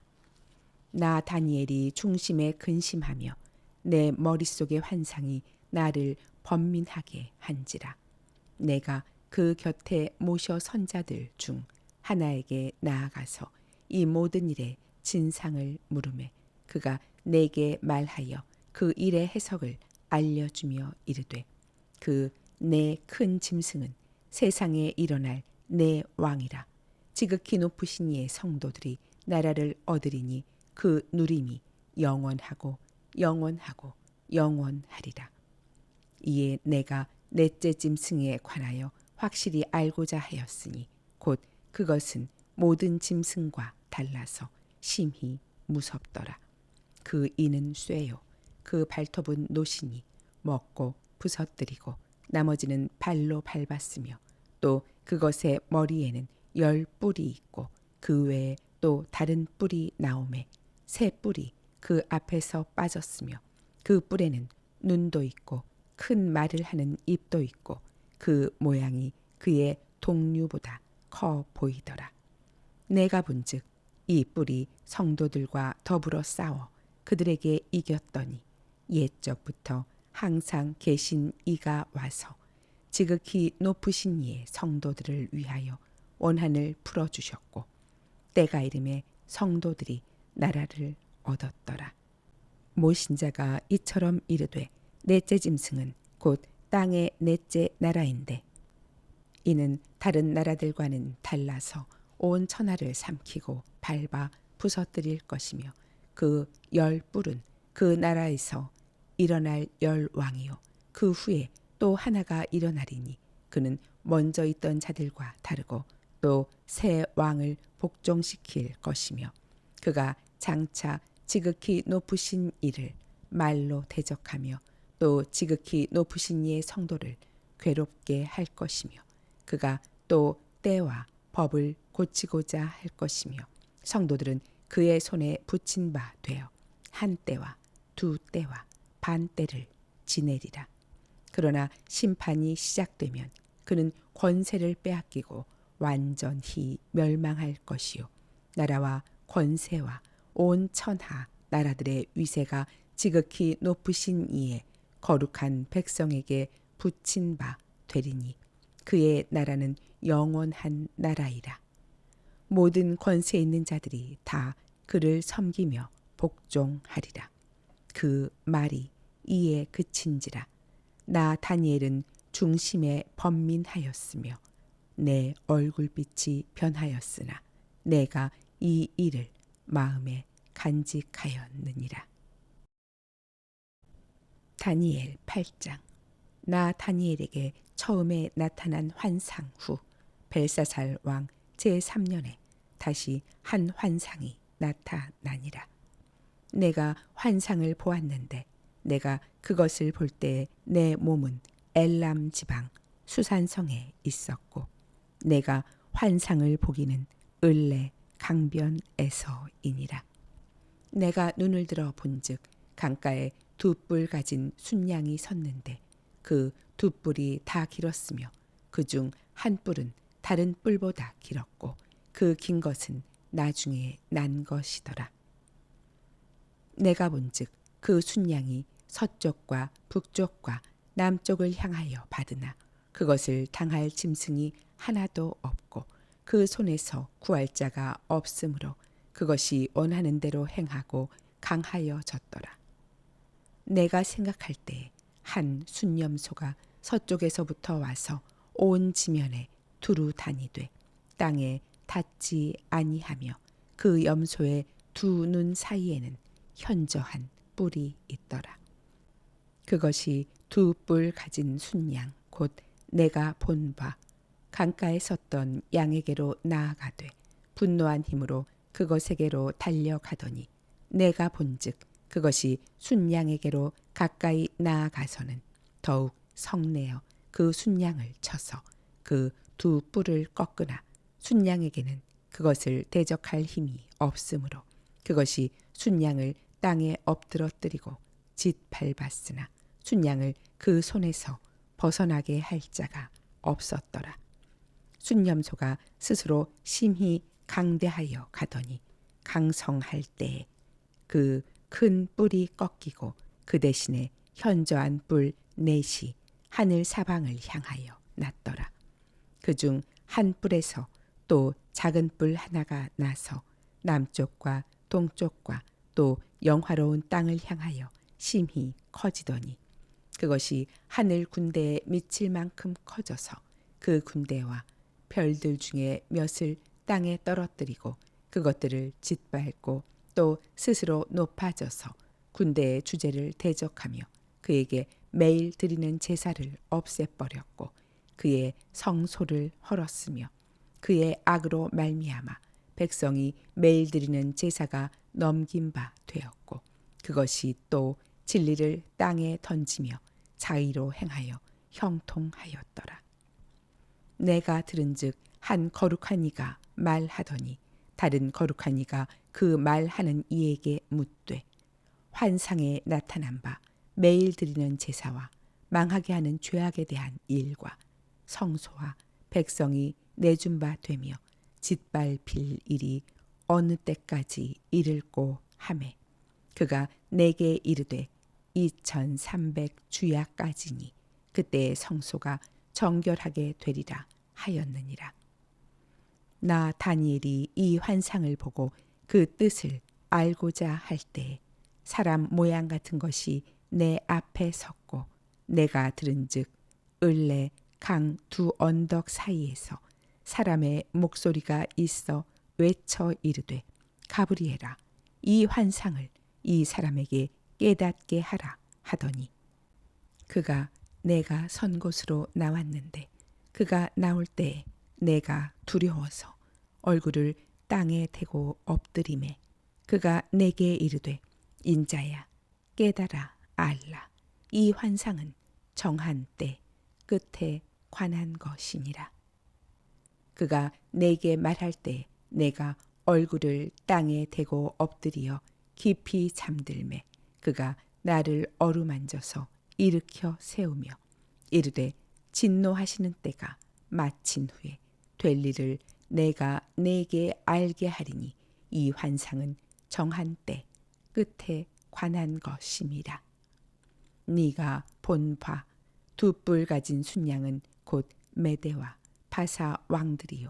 나 다니엘이 중심에 근심하며 내 머릿속의 환상이 나를 번민하게 한지라. 내가 그 곁에 모셔 선 자들 중 하나에게 나아가서 이 모든 일의 진상을 물으매 그가 내게 말하여 그 일의 해석을 알려주며 이르되 그 내 큰 짐승은 세상에 일어날 내 왕이라. 지극히 높으신 이의 성도들이 나라를 얻으리니 그 누림이 영원하고 영원하고 영원하리라. 이에 내가 넷째 짐승에 관하여 확실히 알고자 하였으니 곧 그것은 모든 짐승과 달라서 심히 무섭더라. 그 이는 쇠요 그 발톱은 노시니 먹고 부서뜨리고 나머지는 발로 밟았으며 또 그것의 머리에는 10뿔이 있고 그 외에 또 다른 뿔이 나오매 새 뿔이 그 앞에서 빠졌으며 그 뿔에는 눈도 있고 큰 말을 하는 입도 있고 그 모양이 그의 동류보다 커 보이더라. 내가 본즉 이 뿔이 성도들과 더불어 싸워 그들에게 이겼더니 옛적부터 항상 계신 이가 와서 지극히 높으신 이의 성도들을 위하여 원한을 풀어주셨고 때가 이름에 성도들이 나라를 얻었더라. 모신자가 이처럼 이르되 넷째 짐승은 곧 땅의 넷째 나라인데 이는 다른 나라들과는 달라서 온 천하를 삼키고 밟아 부서뜨릴 것이며 그 10뿔은 그 나라에서 일어날 10왕이요 그 후에 또 하나가 일어나리니 그는 먼저 있던 자들과 다르고 또 새 왕을 복종시킬 것이며 그가 장차 지극히 높으신 이를 말로 대적하며 또 지극히 높으신 이의 성도를 괴롭게 할 것이며 그가 또 때와 법을 고치고자 할 것이며 성도들은 그의 손에 붙인 바 되어 한 때와 두 때와 반 때를 지내리라. 그러나 심판이 시작되면 그는 권세를 빼앗기고 완전히 멸망할 것이요 나라와 권세와 온 천하 나라들의 위세가 지극히 높으신 이에 거룩한 백성에게 붙인 바 되리니 그의 나라는 영원한 나라이라. 모든 권세 있는 자들이 다 그를 섬기며 복종하리라. 그 말이 이에 그친지라. 나 다니엘은 중심에 번민하였으며 내 얼굴빛이 변하였으나 내가 이 일을 마음에 간직하였느니라. 다니엘 8장. 나 다니엘에게 처음에 나타난 환상 후 벨사살 왕 제3년에 다시 한 환상이 나타나니라. 내가 환상을 보았는데 내가 그것을 볼 때 내 몸은 엘람 지방 수산성에 있었고 내가 환상을 보기는 을레 강변에서이니라. 내가 눈을 들어 본즉 강가에 두 뿔 가진 순양이 섰는데 그 두 뿔이 다 길었으며 그중 한 뿔은 다른 뿔보다 길었고 그 긴 것은 나중에 난 것이더라. 내가 본즉 그 순양이 서쪽과 북쪽과 남쪽을 향하여 받으나 그것을 당할 짐승이 하나도 없고 그 손에서 구할 자가 없으므로 그것이 원하는 대로 행하고 강하여졌더라. 내가 생각할 때에 한 순념소가 서쪽에서부터 와서 온 지면에 두루 다니되 땅에 닿지 아니하며 그 염소의 두 눈 사이에는 현저한 뿔이 있더라. 그것이 두 뿔 가진 순양 곧 내가 본 바 강가에 섰던 양에게로 나아가되 분노한 힘으로 그것에게로 달려가더니 내가 본즉 그것이 순양에게로 가까이 나아가서는 더욱 성내어 그 순양을 쳐서 그 두 뿔을 꺾으나 순양에게는 그것을 대적할 힘이 없으므로 그것이 순양을 땅에 엎드러뜨리고 짓밟았으나 순양을 그 손에서 벗어나게 할 자가 없었더라. 순념소가 스스로 심히 강대하여 가더니 강성할 때에 그 큰 뿔이 꺾이고 그 대신에 현저한 뿔 넷이 하늘 사방을 향하여 났더라. 그중 한 뿔에서 또 작은 뿔 하나가 나서 남쪽과 동쪽과 또 영화로운 땅을 향하여 심히 커지더니 그것이 하늘 군대에 미칠 만큼 커져서 그 군대와 별들 중에 몇을 땅에 떨어뜨리고 그것들을 짓밟고 또 스스로 높아져서 군대의 주제를 대적하며 그에게 매일 드리는 제사를 없애버렸고 그의 성소를 헐었으며 그의 악으로 말미암아 백성이 매일 드리는 제사가 넘긴 바 되었고 그것이 또 진리를 땅에 던지며 자의로 행하여 형통하였더라. 내가 들은즉 한 거룩한 이가 말하더니 다른 거룩한 이가 그 말하는 이에게 묻되 환상에 나타난 바 매일 드리는 제사와 망하게 하는 죄악에 대한 일과 성소와 백성이 내준 바 되며 짓밟힐 일이 어느 때까지 이를꼬 하매 그가 내게 이르되 2300 주야까지니 그때의 성소가 정결하게 되리라 하였느니라. 나 다니엘이 이 환상을 보고 그 뜻을 알고자 할 때에 사람 모양 같은 것이 내 앞에 섰고 내가 들은즉 을레 강 두 언덕 사이에서 사람의 목소리가 있어 외쳐 이르되 가브리엘아 이 환상을 이 사람에게 깨닫게 하라 하더니 그가 내가 선 곳으로 나왔는데 그가 나올 때에 내가 두려워서 얼굴을 땅에 대고 엎드리매 그가 내게 이르되 인자야 깨달아 알라 이 환상은 정한 때 끝에 관한 것이니라. 그가 내게 말할 때 내가 얼굴을 땅에 대고 엎드리어 깊이 잠들매 그가 나를 어루만져서 일으켜 세우며 이르되 진노하시는 때가 마친 후에 될 일을 내가 네게 알게 하리니 이 환상은 정한 때 끝에 관한 것임이라. 네가 본 바 두 뿔 가진 순양은 곧 메대와 바사 왕들이요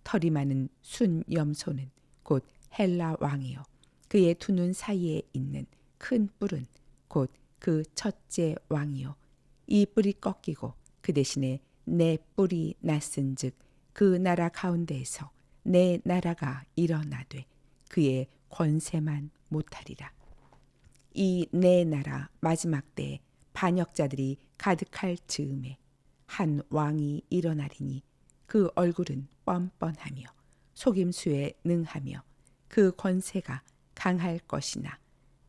털이 많은 순 염소는 곧 헬라 왕이요 그의 두 눈 사이에 있는 큰 뿔은 곧 그 첫째 왕이요 이 뿔이 꺾이고 그 대신에 내 뿔이 났은즉 그 나라 가운데에서 내 나라가 일어나되 그의 권세만 못하리라. 이 내 나라 마지막 때에 반역자들이 가득할 즈음에 한 왕이 일어나리니 그 얼굴은 뻔뻔하며 속임수에 능하며 그 권세가 강할 것이나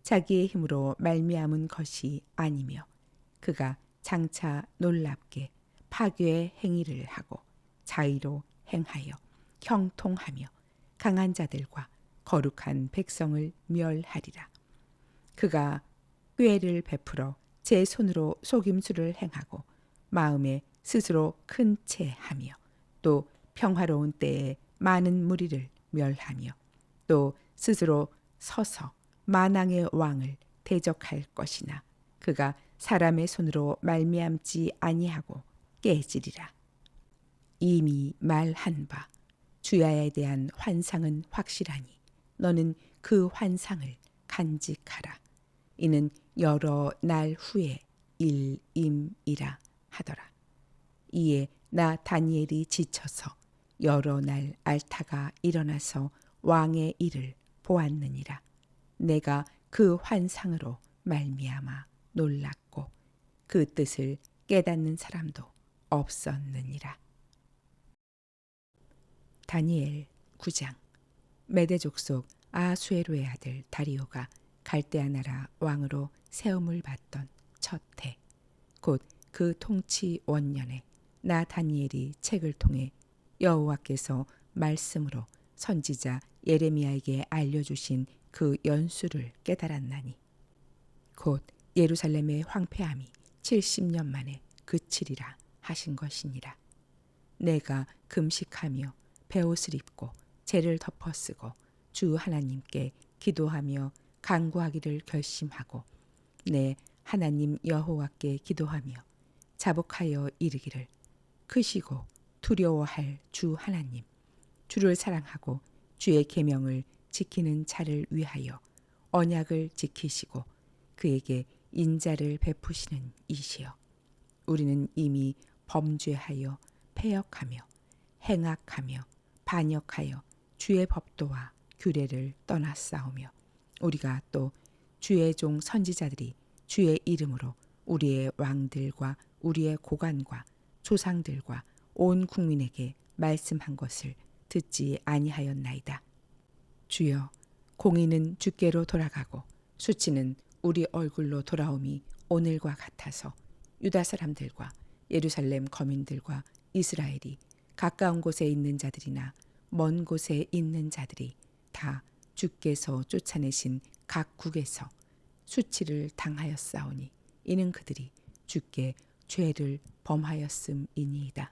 자기의 힘으로 말미암은 것이 아니며 그가 장차 놀랍게 파괴의 행위를 하고 자의로 행하여 형통하며 강한 자들과 거룩한 백성을 멸하리라. 그가 꾀를 베풀어 제 손으로 속임수를 행하고 마음에 스스로 큰 채하며 또 평화로운 때에 많은 무리를 멸하며 또 스스로 서서 만왕의 왕을 대적할 것이나 그가 사람의 손으로 말미암지 아니하고 깨지리라. 이미 말한 바 주야에 대한 환상은 확실하니 너는 그 환상을 간직하라. 이는 여러 날 후에 일임이라 하더라. 이에 나 다니엘이 지쳐서 여러 날 앓다가 일어나서 왕의 일을 보았느니라. 내가 그 환상으로 말미암아 놀랐고 그 뜻을 깨닫는 사람도 없었느니라. 다니엘 9장. 메대 족속 아수에로의 아들 다리오가 갈대아 나라 왕으로 세움을 받던 첫 해, 곧 그 통치 원년에 나 다니엘이 책을 통해 여호와께서 말씀으로 선지자 예레미야에게 알려주신 그 연수를 깨달았나니 곧 예루살렘의 황폐함이 70년 만에 그치리라 하신 것이니라. 내가 금식하며 베옷을 입고 재를 덮어쓰고 주 하나님께 기도하며 간구하기를 결심하고 내 하나님 여호와께 기도하며 자복하여 이르기를 크시고 두려워할 주 하나님 주를 사랑하고 주의 계명을 지키는 자를 위하여 언약을 지키시고 그에게 인자를 베푸시는 이시여 우리는 이미 범죄하여 패역하며 행악하며 반역하여 주의 법도와 규례를 떠났사오며 우리가 또 주의 종 선지자들이 주의 이름으로 우리의 왕들과 우리의 고관과 조상들과 온 국민에게 말씀한 것을 듣지 아니하였나이다. 주여 공의는 주께로 돌아가고 수치는 우리 얼굴로 돌아옴이 오늘과 같아서 유다 사람들과 예루살렘 거민들과 이스라엘이 가까운 곳에 있는 자들이나 먼 곳에 있는 자들이 다 주께서 쫓아내신 각 국에서 수치를 당하였사오니 이는 그들이 주께 죄를 범하였음이니이다.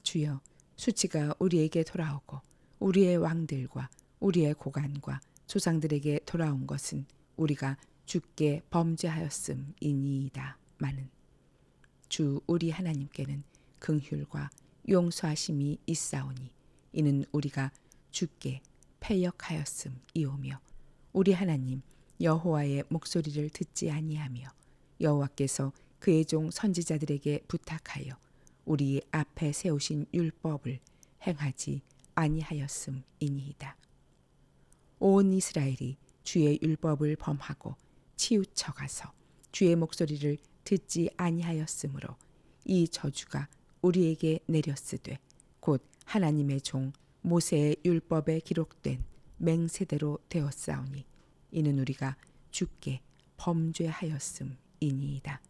주여 수치가 우리에게 돌아오고 우리의 왕들과 우리의 고관과 조상들에게 돌아온 것은 우리가 주께 범죄하였음이니이다. 마는 주 우리 하나님께는 긍휼과 용서하심이 있사오니 이는 우리가 주께 패역하였음이오며 우리 하나님 여호와의 목소리를 듣지 아니하며 여호와께서 그의 종 선지자들에게 부탁하여 우리 앞에 세우신 율법을 행하지 아니하였음이니이다. 온 이스라엘이 주의 율법을 범하고 치우쳐 가서 주의 목소리를 듣지 아니하였으므로 이 저주가 우리에게 내렸으되 곧 하나님의 종 모세의 율법에 기록된 맹세대로 되었사오니 이는 우리가 주께 범죄하였음이니이다.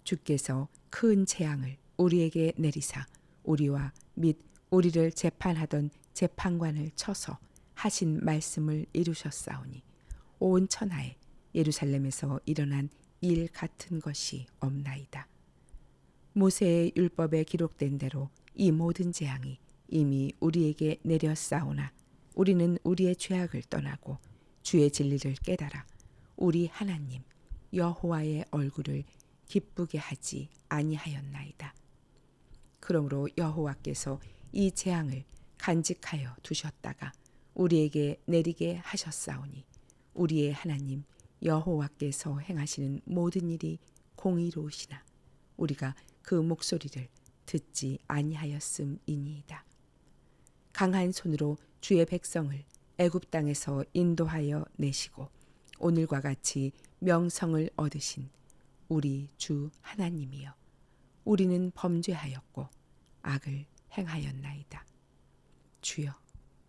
주께서 큰 재앙을 우리에게 내리사 우리와 및 우리를 재판하던 재판관을 쳐서 하신 말씀을 이루셨사오니 온 천하에 예루살렘에서 일어난 일 같은 것이 없나이다. 모세의 율법에 기록된 대로 이 모든 재앙이 이미 우리에게 내렸사오나 우리는 우리의 죄악을 떠나고 주의 진리를 깨달아 우리 하나님 여호와의 얼굴을 기쁘게 하지 아니하였나이다. 그러므로 여호와께서 이 재앙을 간직하여 두셨다가 우리에게 내리게 하셨사오니 우리의 하나님 여호와께서 행하시는 모든 일이 공의로우시나 우리가 그 목소리를 듣지 아니하였음이니이다. 강한 손으로 주의 백성을 애굽 땅에서 인도하여 내시고 오늘과 같이 명성을 얻으신 우리 주 하나님이여 우리는 범죄하였고 악을 행하였나이다. 주여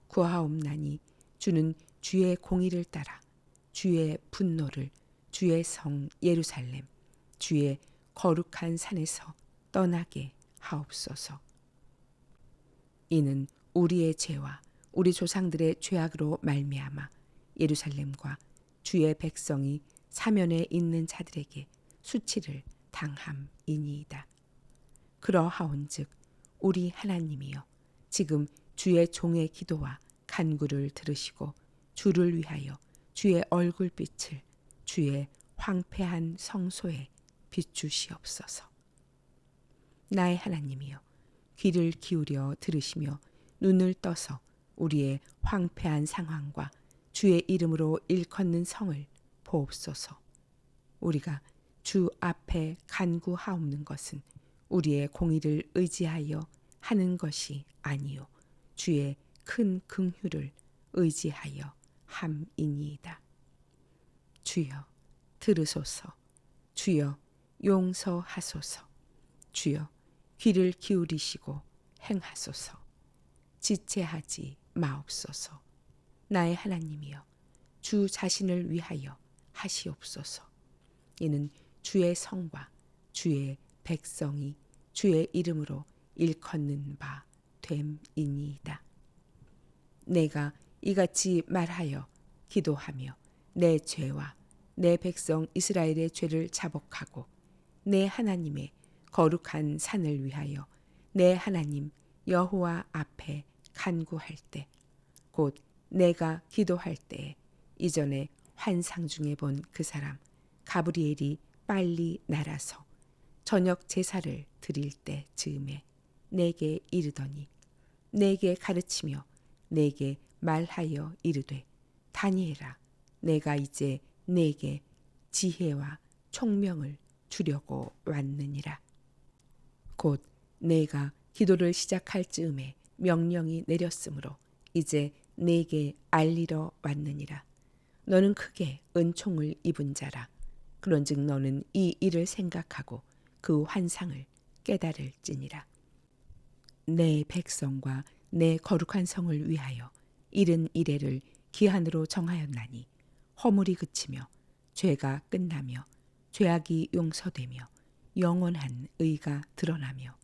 구하옵나니 주는 주의 공의를 따라 주의 분노를 주의 성 예루살렘 주의 거룩한 산에서 떠나게 하옵소서. 이는 우리의 죄와 우리 조상들의 죄악으로 말미암아 예루살렘과 주의 백성이 사면에 있는 자들에게 수치를 당함이니이다. 그러하온즉 우리 하나님이여 지금 주의 종의 기도와 간구를 들으시고 주를 위하여 주의 얼굴빛을 주의 황폐한 성소에 비추시옵소서. 나의 하나님이여 귀를 기울여 들으시며 눈을 떠서 우리의 황폐한 상황과 주의 이름으로 일컫는 성을 보옵소서. 우리가 주 앞에 간구하옵는 것은 우리의 공의를 의지하여 하는 것이 아니요 주의 큰 긍휼을 의지하여 함이니이다. 주여 들으소서. 주여 용서하소서. 주여 귀를 기울이시고 행하소서. 지체하지 마옵소서. 나의 하나님이여 주 자신을 위하여 하시옵소서. 이는 주의 성과 주의 백성이 주의 이름으로 일컫는 바 됨이니이다. 내가 이같이 말하여 기도하며 내 죄와 내 백성 이스라엘의 죄를 자복하고 내 하나님의 거룩한 산을 위하여 내 하나님 여호와 앞에 간구할 때 곧 내가 기도할 때에 이전에 환상 중에 본 그 사람 가브리엘이 빨리 날아서 저녁 제사를 드릴 때 즈음에 내게 이르더니 내게 가르치며 내게 말하여 이르되 다니엘아 내가 이제 내게 지혜와 총명을 주려고 왔느니라. 곧 내가 기도를 시작할 즈음에 명령이 내렸으므로 이제 내게 알리러 왔느니라. 너는 크게 은총을 입은 자라. 그런즉 너는 이 일을 생각하고 그 환상을 깨달을지니라. 내 백성과 내 거룩한 성을 위하여 이른 이래를 기한으로 정하였나니 허물이 그치며 죄가 끝나며 죄악이 용서되며 영원한 의가 드러나며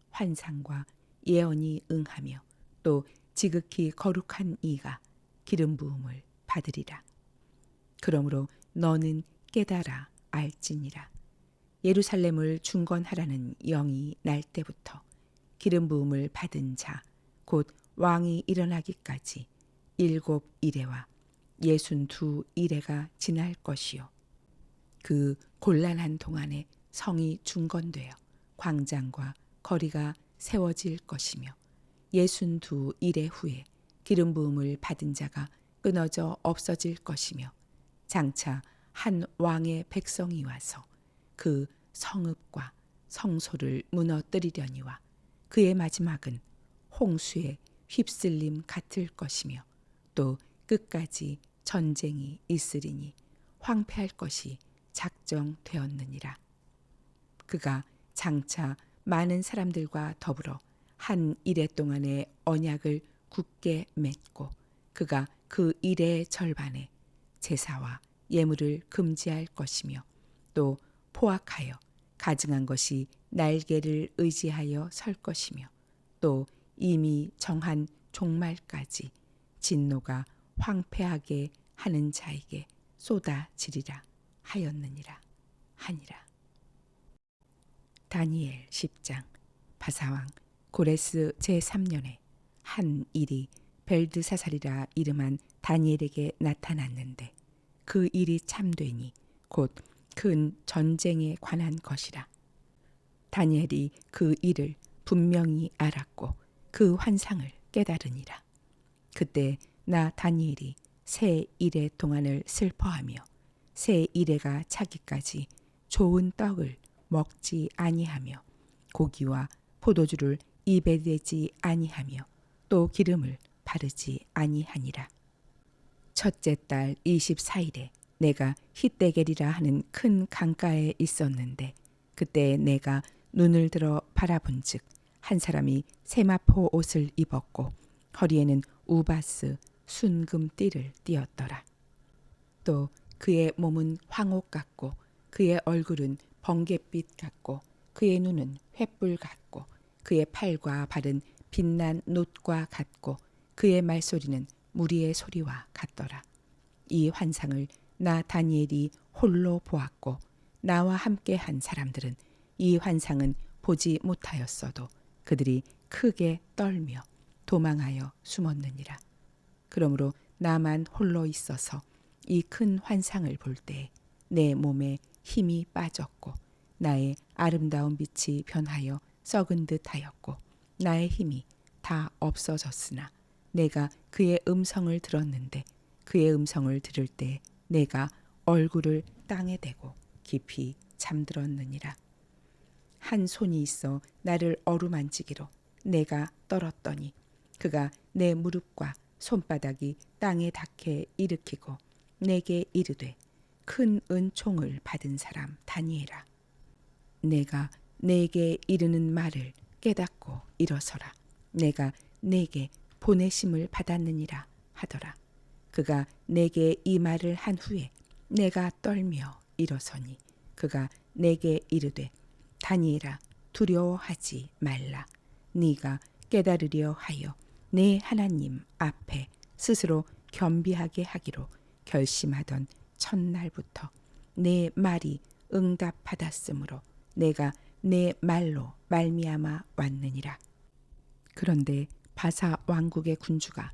환상과 예언이 응하며 또 지극히 거룩한 이가 기름 부음을 받으리라. 그러므로 너는 깨달아 알지니라. 예루살렘을 중건하라는 영이 날 때부터 기름 부음을 받은 자 곧 왕이 일어나기까지 7 이레와 62 이레가 지날 것이요 그 곤란한 동안에 성이 중건되어 광장과 거리가 세워질 것이며 62 이레 후에 기름 부음을 받은 자가 끊어져 없어질 것이며 장차 한 왕의 백성이 와서 그 성읍과 성소를 무너뜨리려니와 그의 마지막은 홍수에 휩쓸림 같을 것이며 또 끝까지 전쟁이 있으리니 황폐할 것이 작정되었느니라. 그가 장차 많은 사람들과 더불어 한 이레 동안의 언약을 굳게 맺고 그가 그 이레의 절반에 제사와 예물을 금지할 것이며 또 포악하여 가증한 것이 날개를 의지하여 설 것이며 또 이미 정한 종말까지 진노가 황폐하게 하는 자에게 쏟아지리라 하였느니라 하니라. 다니엘 10장. 바사왕 고레스 제3년에 한 일이 벨드사살이라 이름한 다니엘에게 나타났는데 그 일이 참되니 곧 큰 전쟁에 관한 것이라. 다니엘이 그 일을 분명히 알았고 그 환상을 깨달으니라. 그때 나 다니엘이 새 이레 동안을 슬퍼하며 새 이레가 차기까지 좋은 떡을 먹지 아니하며 고기와 포도주를 입에 대지 아니하며 또 기름을 바르지 아니하니라. 첫째 달 24일에 내가 히데겔이라 하는 큰 강가에 있었는데 그때 내가 눈을 들어 바라본즉 한 사람이 세마포 옷을 입었고 허리에는 우바스 순금 띠를 띠었더라. 또 그의 몸은 황옥 같고 그의 얼굴은 번갯빛 같고 그의 눈은 횃불 같고 그의 팔과 발은 빛난 놋과 같고 그의 말소리는 무리의 소리와 같더라. 이 환상을 나 다니엘이 홀로 보았고 나와 함께 한 사람들은 이 환상은 보지 못하였어도 그들이 크게 떨며 도망하여 숨었느니라. 그러므로 나만 홀로 있어서 이 큰 환상을 볼 때 내 몸에 힘이 빠졌고 나의 아름다운 빛이 변하여 썩은 듯하였고 나의 힘이 다 없어졌으나 내가 그의 음성을 들었는데 그의 음성을 들을 때 내가 얼굴을 땅에 대고 깊이 잠들었느니라. 한 손이 있어 나를 어루만지기로 내가 떨었더니 그가 내 무릎과 손바닥이 땅에 닿게 일으키고 내게 이르되 큰 은총을 받은 사람 다니엘아, 내가 내게 이르는 말을 깨닫고 일어서라. 내가 내게 보내심을 받았느니라 하더라. 그가 내게 이 말을 한 후에 내가 떨며 일어서니 그가 내게 이르되 다니엘아, 두려워하지 말라. 네가 깨달으려 하여 내 하나님 앞에 스스로 겸비하게 하기로 결심하던 첫날부터 내 말이 응답받았으므로 내가 내 말로 말미암아 왔느니라. 그런데 바사 왕국의 군주가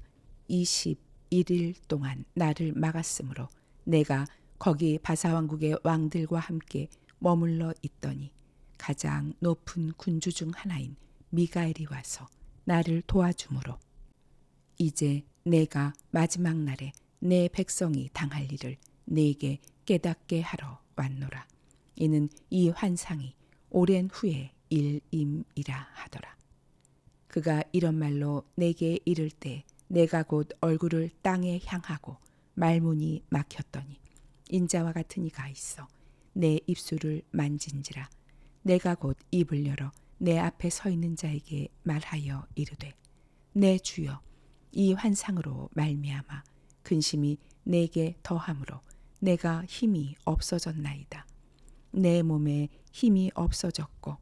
21일 동안 나를 막았으므로 내가 거기 바사 왕국의 왕들과 함께 머물러 있더니 가장 높은 군주 중 하나인 미가엘이 와서 나를 도와주므로 이제 내가 마지막 날에 내 백성이 당할 일을 네게 깨닫게 하러 왔노라. 이는 이 환상이 오랜 후에 일임이라 하더라. 그가 이런 말로 내게 이를 때 내가 곧 얼굴을 땅에 향하고 말문이 막혔더니 인자와 같은 이가 있어 내 입술을 만진지라. 내가 곧 입을 열어 내 앞에 서 있는 자에게 말하여 이르되 내 주여, 이 환상으로 말미암아 근심이 내게 더함으로 내가 힘이 없어졌나이다. 내 몸에 힘이 없어졌고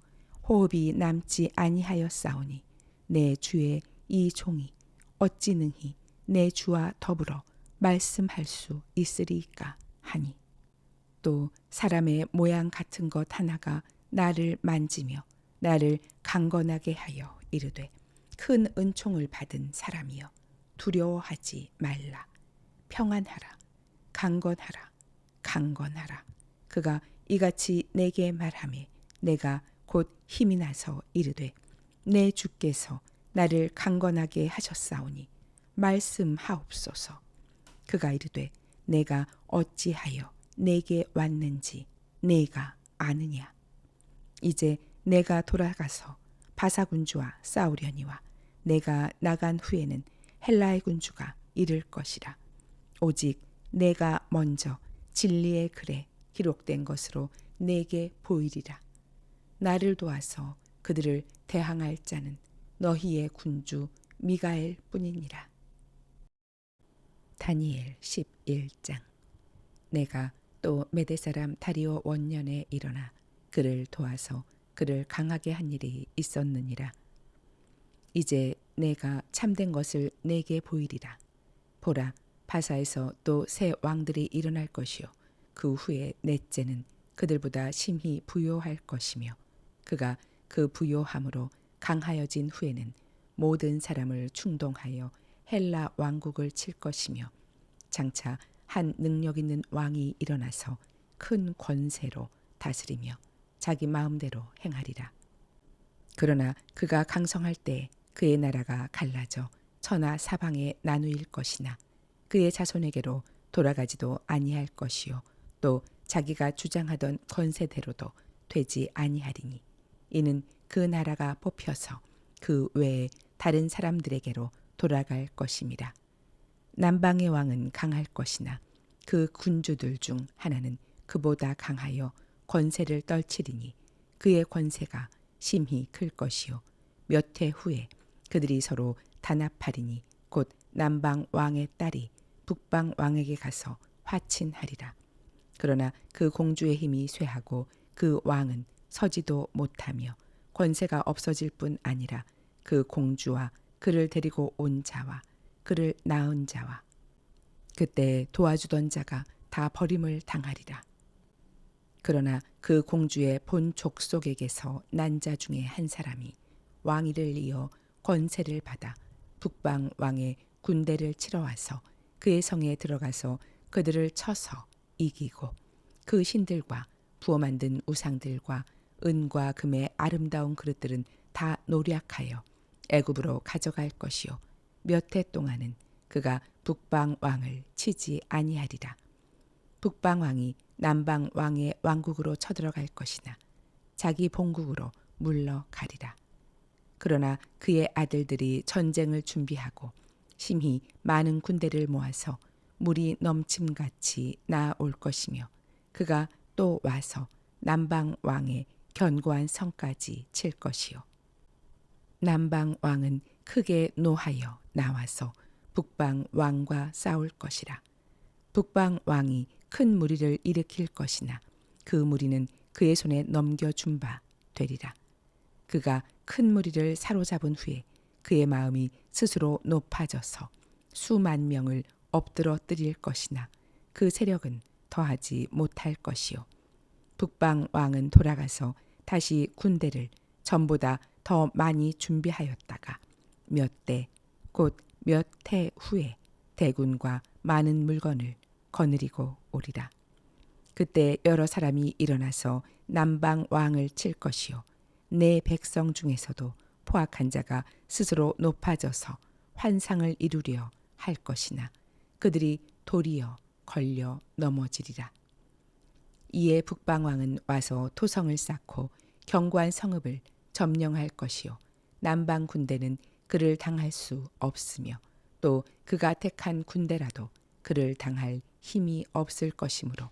호흡이 남지 아니하였사오니 내 주의 이 종이 어찌 능히 내 주와 더불어 말씀할 수 있으리이까 하니 또 사람의 모양 같은 것 하나가 나를 만지며 나를 강건하게 하여 이르되 큰 은총을 받은 사람이여 두려워하지 말라. 평안하라. 강건하라. 강건하라. 그가 이같이 내게 말하매 내가 곧 힘이 나서 이르되 내 주께서 나를 강건하게 하셨사오니 말씀하옵소서. 그가 이르되 내가 어찌하여 내게 왔는지 내가 아느냐. 이제 내가 돌아가서 바사 군주와 싸우려니와 내가 나간 후에는 헬라의 군주가 이를 것이라. 오직 내가 먼저 진리의 글에 기록된 것으로 내게 보이리라. 나를 도와서 그들을 대항할 자는 너희의 군주 미가엘 뿐이니라. 다니엘 11장. 내가 또 메대 사람 다리오 원년에 일어나 그를 도와서 그를 강하게 한 일이 있었느니라. 이제 내가 참된 것을 내게 보이리라. 보라, 바사에서 또 새 왕들이 일어날 것이요 그 후에 넷째는 그들보다 심히 부요할 것이며 그가 그 부요함으로 강하여진 후에는 모든 사람을 충동하여 헬라 왕국을 칠 것이며 장차 한 능력 있는 왕이 일어나서 큰 권세로 다스리며 자기 마음대로 행하리라. 그러나 그가 강성할 때 그의 나라가 갈라져 천하 사방에 나누일 것이나 그의 자손에게로 돌아가지도 아니할 것이요 또 자기가 주장하던 권세대로도 되지 아니하리니 이는 그 나라가 뽑혀서 그 외에 다른 사람들에게로 돌아갈 것임이라. 남방의 왕은 강할 것이나 그 군주들 중 하나는 그보다 강하여 권세를 떨치리니 그의 권세가 심히 클 것이요 몇 해 후에 그들이 서로 단합하리니 곧 남방 왕의 딸이 북방 왕에게 가서 화친하리라. 그러나 그 공주의 힘이 쇠하고 그 왕은 서지도 못하며 권세가 없어질 뿐 아니라 그 공주와 그를 데리고 온 자와 그를 낳은 자와 그때 도와주던 자가 다 버림을 당하리라. 그러나 그 공주의 본 족속에게서 난 자 중에 한 사람이 왕위를 이어 권세를 받아 북방 왕의 군대를 치러 와서 그의 성에 들어가서 그들을 쳐서 이기고 그 신들과 부어 만든 우상들과 은과 금의 아름다운 그릇들은 다 노략하여 애굽으로 가져갈 것이요 몇 해 동안은 그가 북방 왕을 치지 아니하리라. 북방 왕이 남방 왕의 왕국으로 쳐들어갈 것이나 자기 본국으로 물러가리라. 그러나 그의 아들들이 전쟁을 준비하고 심히 많은 군대를 모아서 물이 넘침같이 나올 것이며 그가 또 와서 남방 왕의 견고한 성까지 칠 것이요 남방 왕은 크게 노하여 나와서 북방 왕과 싸울 것이라. 북방 왕이 큰 무리를 일으킬 것이나 그 무리는 그의 손에 넘겨준 바 되리라. 그가 큰 무리를 사로잡은 후에 그의 마음이 스스로 높아져서 수만 명을 엎드러 뜨릴 것이나 그 세력은 더하지 못할 것이요 북방 왕은 돌아가서 다시 군대를 전보다 더 많이 준비하였다가 몇 대 곧 몇 해 후에 대군과 많은 물건을 거느리고 오리라. 그때 여러 사람이 일어나서 남방 왕을 칠 것이요 내 백성 중에서도 포악한 자가 스스로 높아져서 환상을 이루려 할 것이나 그들이 도리어 걸려 넘어지리라. 이에 북방 왕은 와서 토성을 쌓고 견고한 성읍을 점령할 것이요 남방 군대는 그를 당할 수 없으며 또 그가 택한 군대라도 그를 당할 힘이 없을 것이므로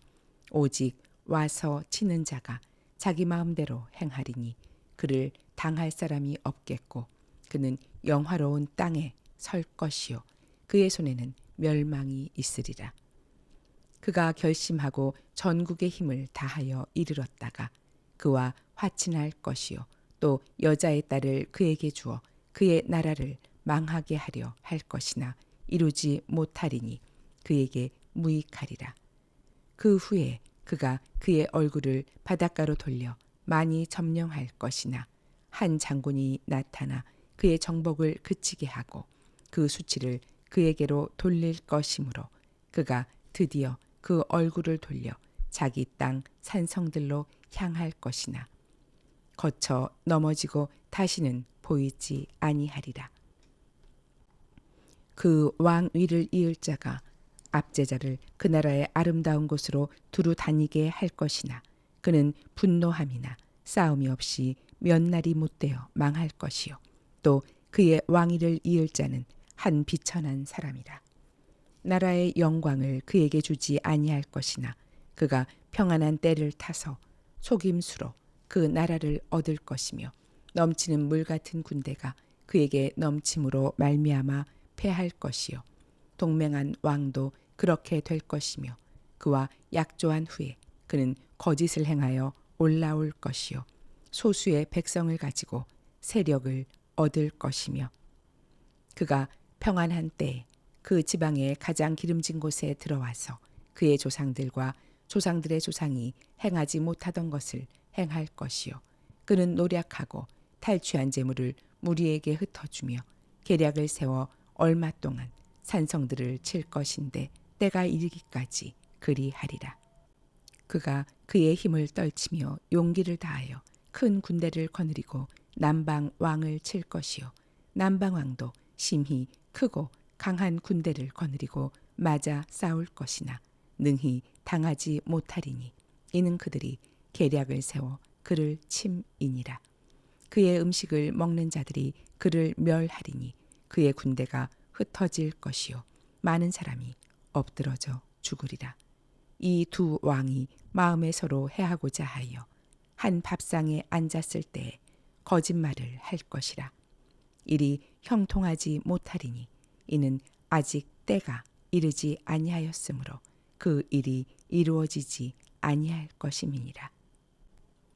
오직 와서 치는 자가 자기 마음대로 행하리니 그를 당할 사람이 없겠고 그는 영화로운 땅에 설 것이요 그의 손에는 멸망이 있으리라. 그가 결심하고 전국의 힘을 다하여 이르렀다가 그와 화친할 것이요 또 여자의 딸을 그에게 주어 그의 나라를 망하게 하려 할 것이나 이루지 못하리니 그에게 무익하리라. 그 후에 그가 그의 얼굴을 바닷가로 돌려 많이 점령할 것이나 한 장군이 나타나 그의 정복을 그치게 하고 그 수치를 그에게로 돌릴 것이므로 그가 드디어 그 얼굴을 돌려 자기 땅 산성들로 향할 것이나 거쳐 넘어지고 다시는 보이지 아니하리라. 그 왕위를 이을 자가 압제자를 그 나라의 아름다운 곳으로 두루 다니게 할 것이나 그는 분노함이나 싸움이 없이 몇 날이 못되어 망할 것이요 또 그의 왕위를 이을 자는 한 비천한 사람이라. 나라의 영광을 그에게 주지 아니할 것이나 그가 평안한 때를 타서 속임수로 그 나라를 얻을 것이며 넘치는 물 같은 군대가 그에게 넘침으로 말미암아 패할 것이요 동맹한 왕도 그렇게 될 것이며 그와 약조한 후에 그는 거짓을 행하여 올라올 것이요 소수의 백성을 가지고 세력을 얻을 것이며 그가 평안한 때에 그 지방의 가장 기름진 곳에 들어와서 그의 조상들과 조상들의 조상이 행하지 못하던 것을 행할 것이요. 그는 노력하고 탈취한 재물을 무리에게 흩어주며 계략을 세워 얼마 동안 산성들을 칠 것인데 때가 이르기까지 그리하리라. 그가 그의 힘을 떨치며 용기를 다하여 큰 군대를 거느리고 남방 왕을 칠 것이요. 남방 왕도 심히 크고 강한 군대를 거느리고 맞아 싸울 것이나 능히 당하지 못하리니 이는 그들이 계략을 세워 그를 침이니라. 그의 음식을 먹는 자들이 그를 멸하리니 그의 군대가 흩어질 것이요 많은 사람이 엎드러져 죽으리라. 이 두 왕이 마음에 서로 해하고자 하여 한 밥상에 앉았을 때에 거짓말을 할 것이라. 일이 형통하지 못하리니 이는 아직 때가 이르지 아니하였으므로 그 일이 이루어지지 아니할 것임이니라.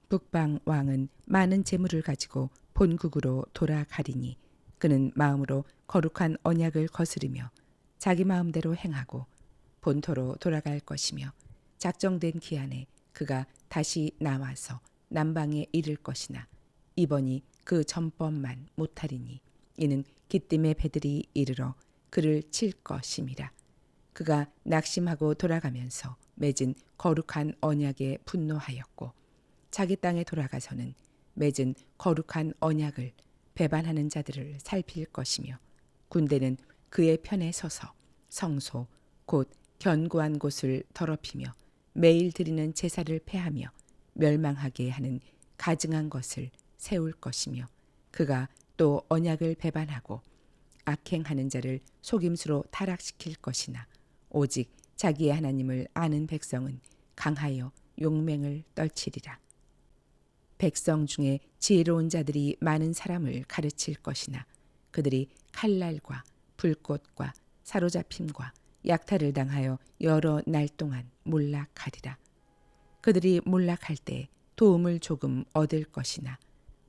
북방 왕은 많은 재물을 가지고 본국으로 돌아가리니 그는 마음으로 거룩한 언약을 거스르며 자기 마음대로 행하고 본토로 돌아갈 것이며 작정된 기한에 그가 다시 나와서 남방에 이를 것이나 이번이 그 전법만 못하리니 이는 기띔의 배들이 이르러 그를 칠 것임이라. 그가 낙심하고 돌아가면서 맺은 거룩한 언약에 분노하였고 자기 땅에 돌아가서는 맺은 거룩한 언약을 배반하는 자들을 살필 것이며 군대는 그의 편에 서서 성소 곧 견고한 곳을 더럽히며 매일 드리는 제사를 폐하며 멸망하게 하는 가증한 것을 세울 것이며 그가 또 언약을 배반하고 악행하는 자를 속임수로 타락시킬 것이나 오직 자기의 하나님을 아는 백성은 강하여 용맹을 떨치리라. 백성 중에 지혜로운 자들이 많은 사람을 가르칠 것이나 그들이 칼날과 불꽃과 사로잡힘과 약탈을 당하여 여러 날 동안 몰락하리라. 그들이 몰락할 때 도움을 조금 얻을 것이나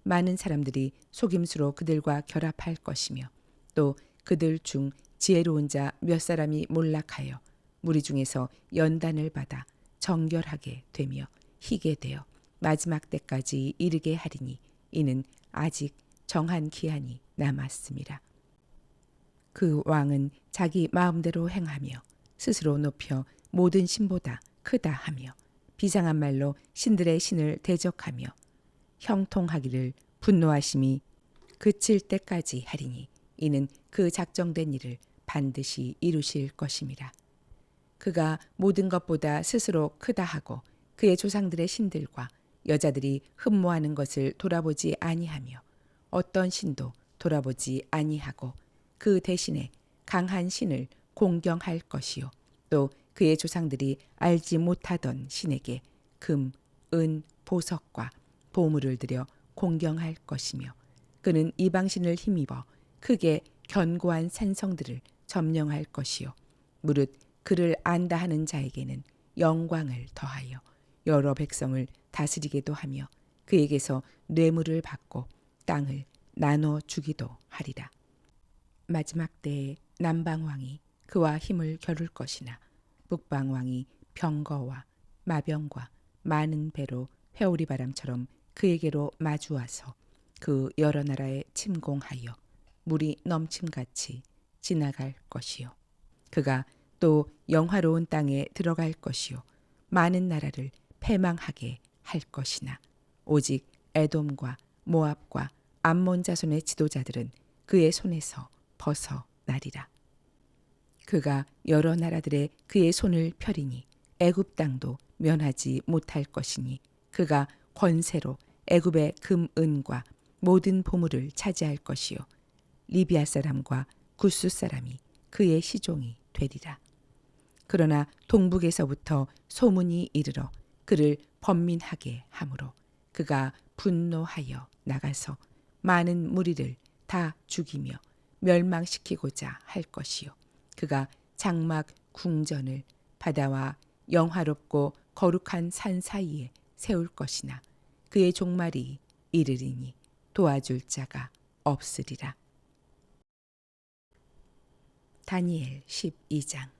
많은 사람들이 속임수로 그들과 결합할 것이며 또 그들 중 지혜로운 자 몇 사람이 몰락하여 무리 중에서 연단을 받아 정결하게 되며 희게 되어 마지막 때까지 이르게 하리니 이는 아직 정한 기한이 남았음이라. 그 왕은 자기 마음대로 행하며 스스로 높여 모든 신보다 크다 하며 비상한 말로 신들의 신을 대적하며 형통하기를 분노하심이 그칠 때까지 하리니 이는 그 작정된 일을 반드시 이루실 것임이라. 그가 모든 것보다 스스로 크다 하고 그의 조상들의 신들과 여자들이 흠모하는 것을 돌아보지 아니하며 어떤 신도 돌아보지 아니하고 그 대신에 강한 신을 공경할 것이요 또 그의 조상들이 알지 못하던 신에게 금, 은, 보석과 보물을 들여 공경할 것이며 그는 이방신을 힘입어 크게 견고한 산성들을 점령할 것이요 무릇 그를 안다 하는 자에게는 영광을 더하여 여러 백성을 다스리게도 하며 그에게서 뇌물을 받고 땅을 나눠 주기도 하리라. 마지막 때에 남방왕이 그와 힘을 겨룰 것이나 북방왕이 병거와 마병과 많은 배로 회오리 바람처럼 그에게로 마주와서 그 여러 나라에 침공하여 물이 넘침같이 지나갈 것이요 그가 또 영화로운 땅에 들어갈 것이요 많은 나라를 패망하게 할 것이나 오직 에돔과 모압과 암몬 자손의 지도자들은 그의 손에서 벗어나리라. 그가 여러 나라들의 그의 손을 펴리니 애굽 땅도 면하지 못할 것이니 그가 권세로 애굽의 금, 은과 모든 보물을 차지할 것이요 리비아 사람과 구스 사람이 그의 시종이 되리라. 그러나 동북에서부터 소문이 이르러 그를 번민하게 하므로 그가 분노하여 나가서 많은 무리를 다 죽이며 멸망시키고자 할 것이요 그가 장막 궁전을 바다와 영화롭고 거룩한 산 사이에 세울 것이나 그의 종말이 이르리니 도와줄 자가 없으리라. 다니엘 12장.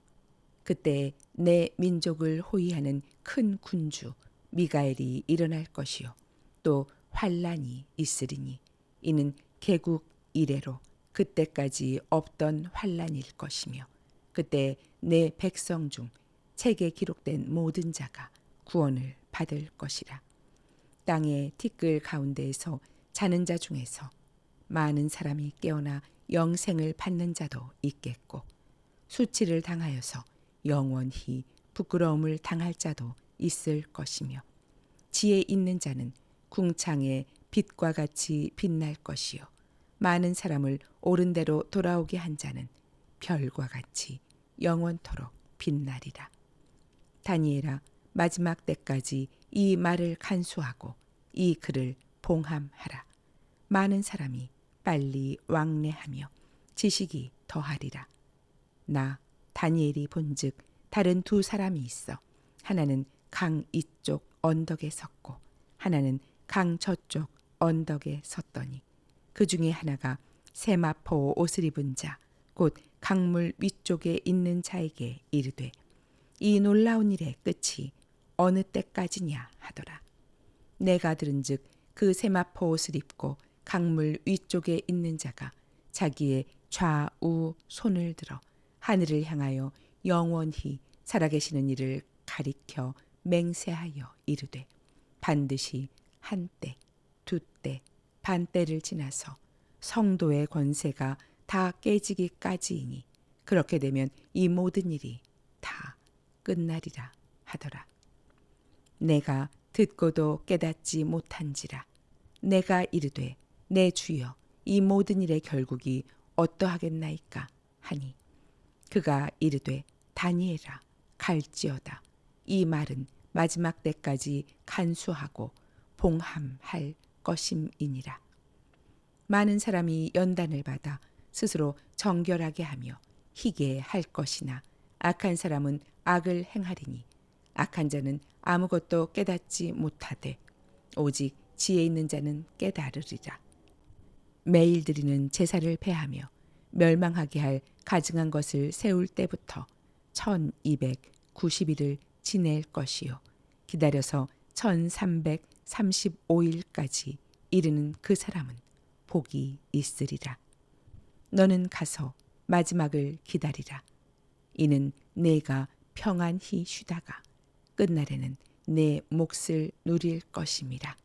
그때 내 민족을 호위하는 큰 군주 미가엘이 일어날 것이요 또 환란이 있으리니 이는 개국 이래로 그때까지 없던 환란일 것이며 그때 내 백성 중 책에 기록된 모든 자가 구원을 받을 것이라. 땅의 티끌 가운데에서 자는 자 중에서 많은 사람이 깨어나 영생을 받는 자도 있겠고 수치를 당하여서 영원히 부끄러움을 당할 자도 있을 것이며 지혜 있는 자는 궁창의 빛과 같이 빛날 것이요 많은 사람을 옳은 대로 돌아오게 한 자는 별과 같이 영원토록 빛나리라. 다니엘아, 마지막 때까지 이 말을 간수하고 이 글을 봉함하라. 많은 사람이 빨리 왕래하며 지식이 더하리라. 나 다니엘이 본즉 다른 두 사람이 있어 하나는 강 이쪽 언덕에 섰고 하나는 강 저쪽 언덕에 섰더니 그 중에 하나가 세마포 옷을 입은 자 곧 강물 위쪽에 있는 자에게 이르되 이 놀라운 일의 끝이 어느 때까지냐 하더라. 내가 들은즉 그 세마포 옷을 입고 강물 위쪽에 있는 자가 자기의 좌우 손을 들어 하늘을 향하여 영원히 살아계시는 이를 가리켜 맹세하여 이르되 반드시 한때, 두때, 반때를 지나서 성도의 권세가 다 깨지기까지이니 그렇게 되면 이 모든 일이 다 끝나리라 하더라. 내가 듣고도 깨닫지 못한지라. 내가 이르되 내 주여 이 모든 일의 결국이 어떠하겠나이까 하니 그가 이르되 다니엘아 갈지어다. 이 말은 마지막 때까지 간수하고 봉함할 것임이니라. 많은 사람이 연단을 받아 스스로 정결하게 하며 희게 할 것이나 악한 사람은 악을 행하리니 악한 자는 아무것도 깨닫지 못하되 오직 지혜 있는 자는 깨달으리라. 매일 드리는 제사를 폐하며 멸망하게 할 가증한 것을 세울 때부터 1290일을 지낼 것이요 기다려서 1335일까지 이르는 그 사람은 복이 있으리라. 너는 가서 마지막을 기다리라. 이는 내가 평안히 쉬다가 끝날에는 내 몫을 누릴 것임이라.